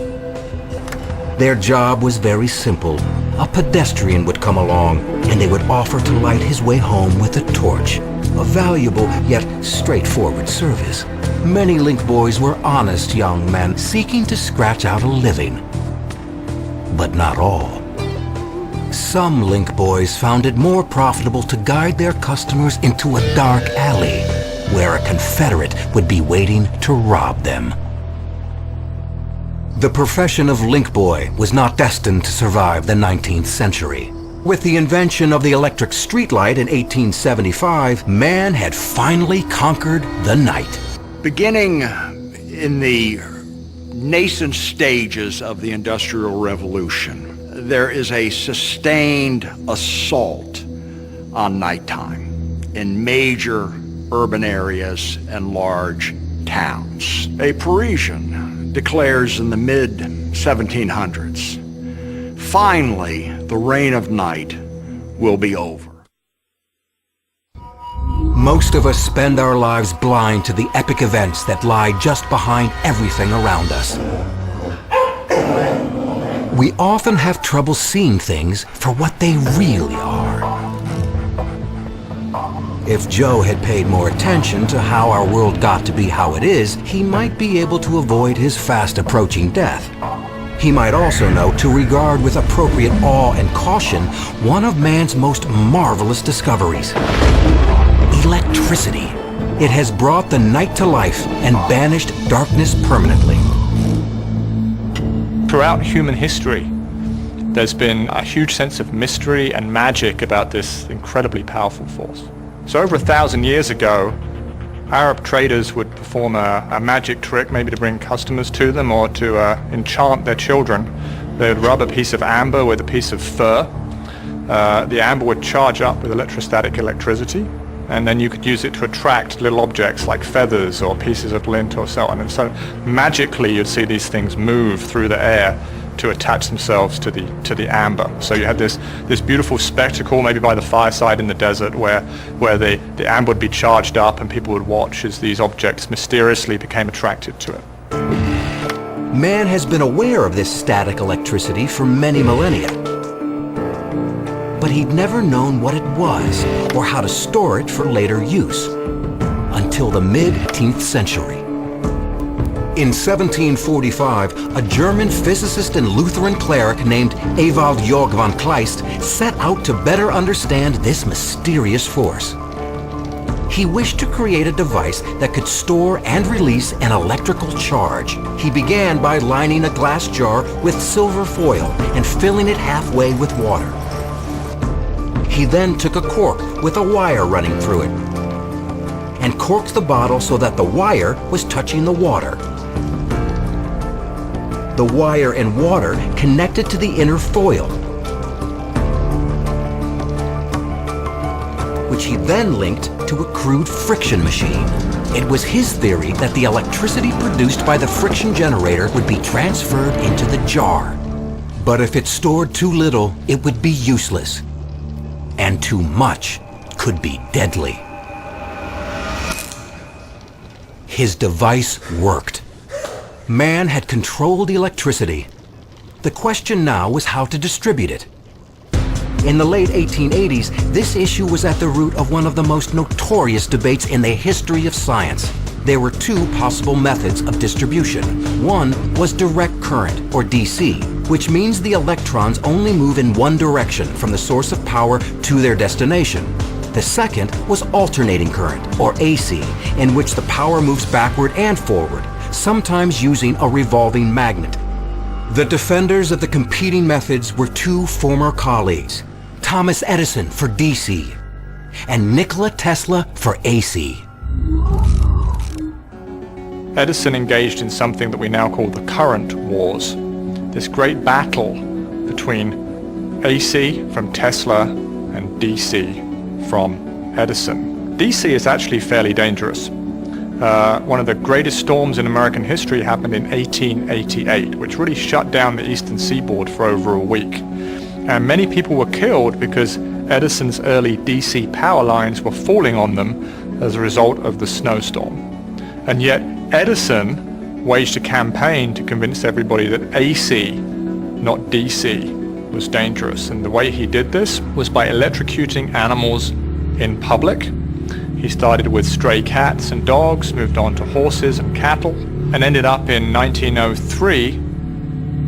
Their job was very simple. A pedestrian would come along, and they would offer to light his way home with a torch. A valuable yet straightforward service. Many link boys were honest young men seeking to scratch out a living. But not all. Some link boys found it more profitable to guide their customers into a dark alley where a Confederate would be waiting to rob them. The profession of link boy was not destined to survive the 19th century. With the invention of the electric streetlight in 1875, man had finally conquered the night. Beginning in the nascent stages of the Industrial Revolution, there is a sustained assault on nighttime in major urban areas and large towns. A Parisian declares in the mid-1700s, finally, the reign of night will be over. Most of us spend our lives blind to the epic events that lie just behind everything around us. We often have trouble seeing things for what they really are. If Joe had paid more attention to how our world got to be how it is, he might be able to avoid his fast approaching death. He might also know to regard with appropriate awe and caution one of man's most marvelous discoveries: electricity. It has brought the night to life and banished darkness permanently. Throughout human history, there's been a huge sense of mystery and magic about this incredibly powerful force. So over 1,000 years ago, Arab traders would perform a magic trick, maybe to bring customers to them or to enchant their children. They would rub a piece of amber with a piece of fur. The amber would charge up with electrostatic electricity, and then you could use it to attract little objects like feathers or pieces of lint or so on. And so magically you'd see these things move through the air to attach themselves to the amber. So you had this beautiful spectacle, maybe by the fireside in the desert, where the amber would be charged up and people would watch as these objects mysteriously became attracted to it. Man has been aware of this static electricity for many millennia, but he'd never known what it was or how to store it for later use until the mid-18th century. In 1745, a German physicist and Lutheran cleric named Ewald Georg von Kleist set out to better understand this mysterious force. He wished to create a device that could store and release an electrical charge. He began by lining a glass jar with silver foil and filling it halfway with water. He then took a cork with a wire running through it and corked the bottle so that the wire was touching the water. The wire and water connected to the inner foil, which he then linked to a crude friction machine. It was his theory that the electricity produced by the friction generator would be transferred into the jar. But if it stored too little, it would be useless. And too much could be deadly. His device worked. Man had controlled electricity. The question now was how to distribute it. In the late 1880s, this issue was at the root of one of the most notorious debates in the history of science. There were two possible methods of distribution. One was direct current, or DC, which means the electrons only move in one direction from the source of power to their destination. The second was alternating current, or AC, in which the power moves backward and forward, sometimes using a revolving magnet. The defenders of the competing methods were two former colleagues, Thomas Edison for DC and Nikola Tesla for AC. Edison engaged in something that we now call the current wars. This great battle between AC from Tesla and DC from Edison. DC is actually fairly dangerous. One of the greatest storms in American history happened in 1888, which really shut down the eastern seaboard for over a week. And many people were killed because Edison's early DC power lines were falling on them as a result of the snowstorm. And yet Edison waged a campaign to convince everybody that AC, not DC, was dangerous. And the way he did this was by electrocuting animals in public. He started with stray cats and dogs, moved on to horses and cattle, and ended up in 1903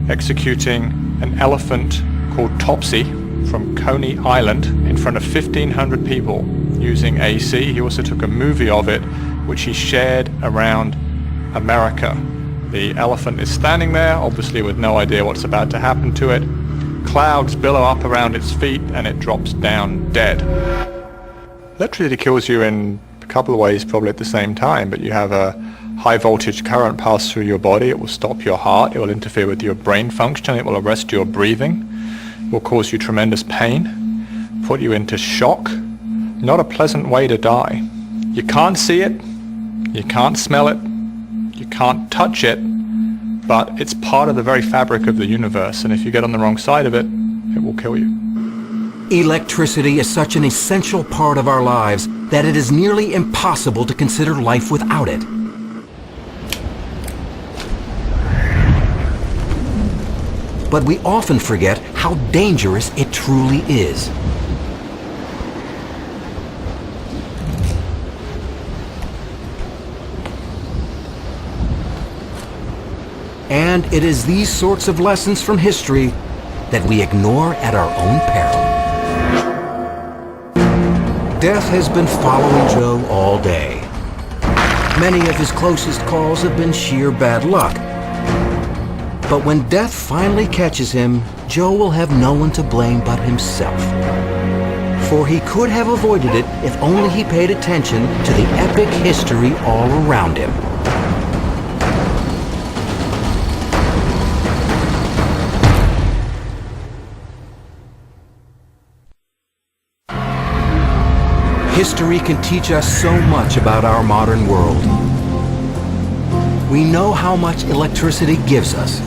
executing an elephant called Topsy from Coney Island in front of 1,500 people using AC. He also took a movie of it, which he shared around America. The elephant is standing there, obviously with no idea what's about to happen to it. Clouds billow up around its feet and it drops down dead. Electricity kills you in a couple of ways probably at the same time, but you have a high voltage current pass through your body. It will stop your heart, it will interfere with your brain function, it will arrest your breathing, it will cause you tremendous pain, put you into shock. Not a pleasant way to die. You can't see it, you can't smell it, you can't touch it, but it's part of the very fabric of the universe, and if you get on the wrong side of it, it will kill you. Electricity is such an essential part of our lives that it is nearly impossible to consider life without it. But we often forget how dangerous it truly is. And it is these sorts of lessons from history that we ignore at our own peril. Death has been following Joe all day. Many of his closest calls have been sheer bad luck. But when death finally catches him, Joe will have no one to blame but himself. For he could have avoided it if only he paid attention to the epic history all around him. History can teach us so much about our modern world. We know how much electricity gives us,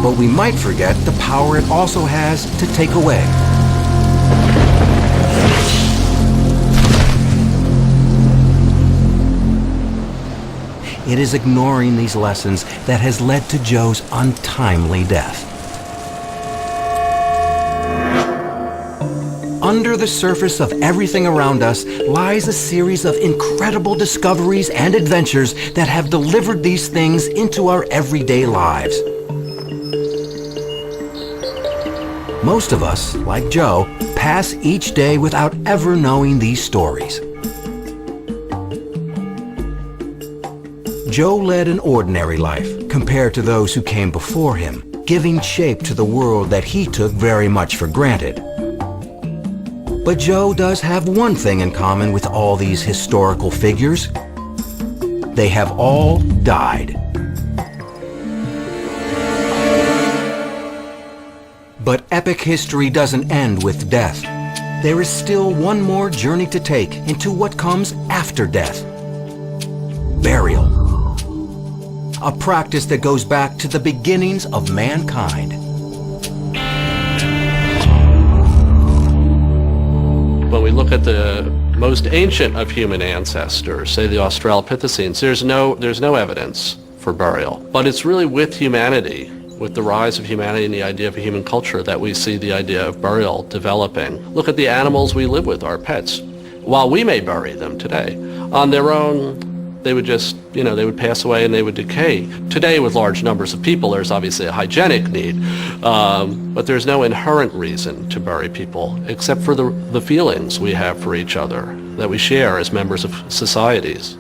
but we might forget the power it also has to take away. It is ignoring these lessons that has led to Joe's untimely death. Under the surface of everything around us lies a series of incredible discoveries and adventures that have delivered these things into our everyday lives. Most of us, like Joe, pass each day without ever knowing these stories. Joe led an ordinary life compared to those who came before him, giving shape to the world that he took very much for granted. But Joe does have one thing in common with all these historical figures. They have all died. But epic history doesn't end with death. There is still one more journey to take into what comes after death. Burial. A practice that goes back to the beginnings of mankind. When we look at the most ancient of human ancestors, say the Australopithecines, there's no evidence for burial. But it's really with humanity, with the rise of humanity and the idea of a human culture, that we see the idea of burial developing. Look at the animals we live with, our pets. While we may bury them today, on their own, they would just, they would pass away and they would decay. Today, with large numbers of people, there's obviously a hygienic need, but there's no inherent reason to bury people, except for the feelings we have for each other, that we share as members of societies.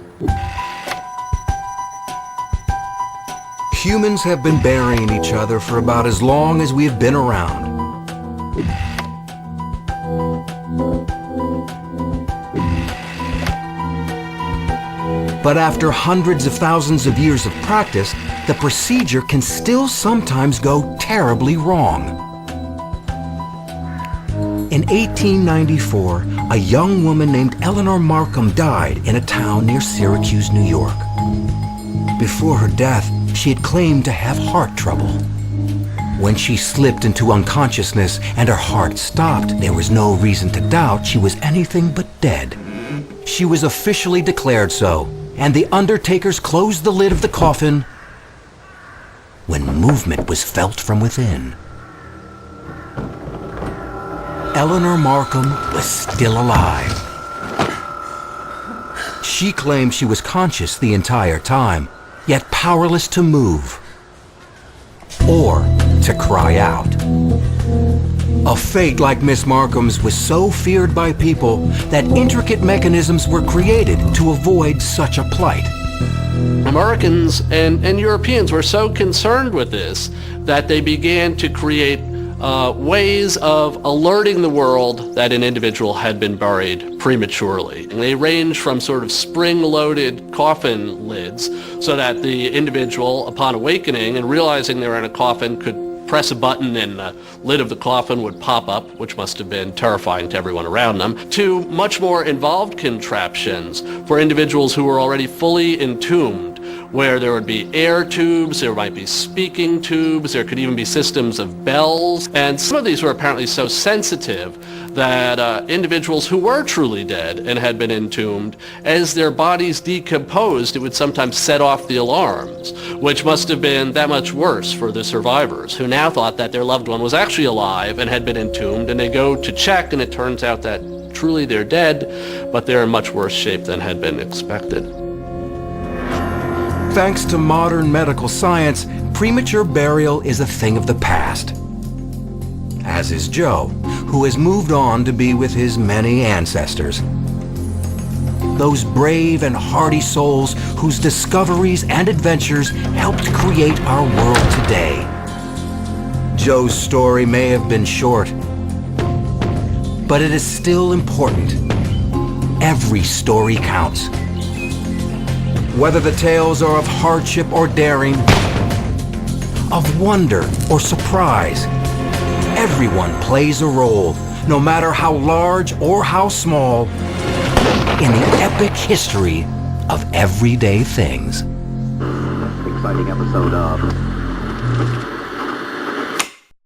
Humans have been burying each other for about as long as we have been around. But after hundreds of thousands of years of practice, the procedure can still sometimes go terribly wrong. In 1894, a young woman named Eleanor Markham died in a town near Syracuse, New York. Before her death, she had claimed to have heart trouble. When she slipped into unconsciousness and her heart stopped, there was no reason to doubt she was anything but dead. she was officially declared so, and the undertakers closed the lid of the coffin when movement was felt from within. Eleanor Markham was still alive. She claimed she was conscious the entire time, yet powerless to move or to cry out. A fate like Miss Markham's was so feared by people that intricate mechanisms were created to avoid such a plight. Americans and Europeans were so concerned with this that they began to create ways of alerting the world that an individual had been buried prematurely. And they range from sort of spring-loaded coffin lids so that the individual, upon awakening and realizing they were in a coffin, could press a button and the lid of the coffin would pop up, which must have been terrifying to everyone around them, to much more involved contraptions for individuals who were already fully entombed, where there would be air tubes, there might be speaking tubes, there could even be systems of bells. And some of these were apparently so sensitive that individuals who were truly dead and had been entombed, as their bodies decomposed, it would sometimes set off the alarms, which must have been that much worse for the survivors, who now thought that their loved one was actually alive and had been entombed, and they go to check and it turns out that truly they're dead, but they're in much worse shape than had been expected. Thanks to modern medical science, premature burial is a thing of the past. As is Joe, who has moved on to be with his many ancestors. Those brave and hardy souls whose discoveries and adventures helped create our world today. Joe's story may have been short, but it is still important. Every story counts. Whether the tales are of hardship or daring, of wonder or surprise, everyone plays a role, no matter how large or how small, in the epic history of everyday things. Exciting episode of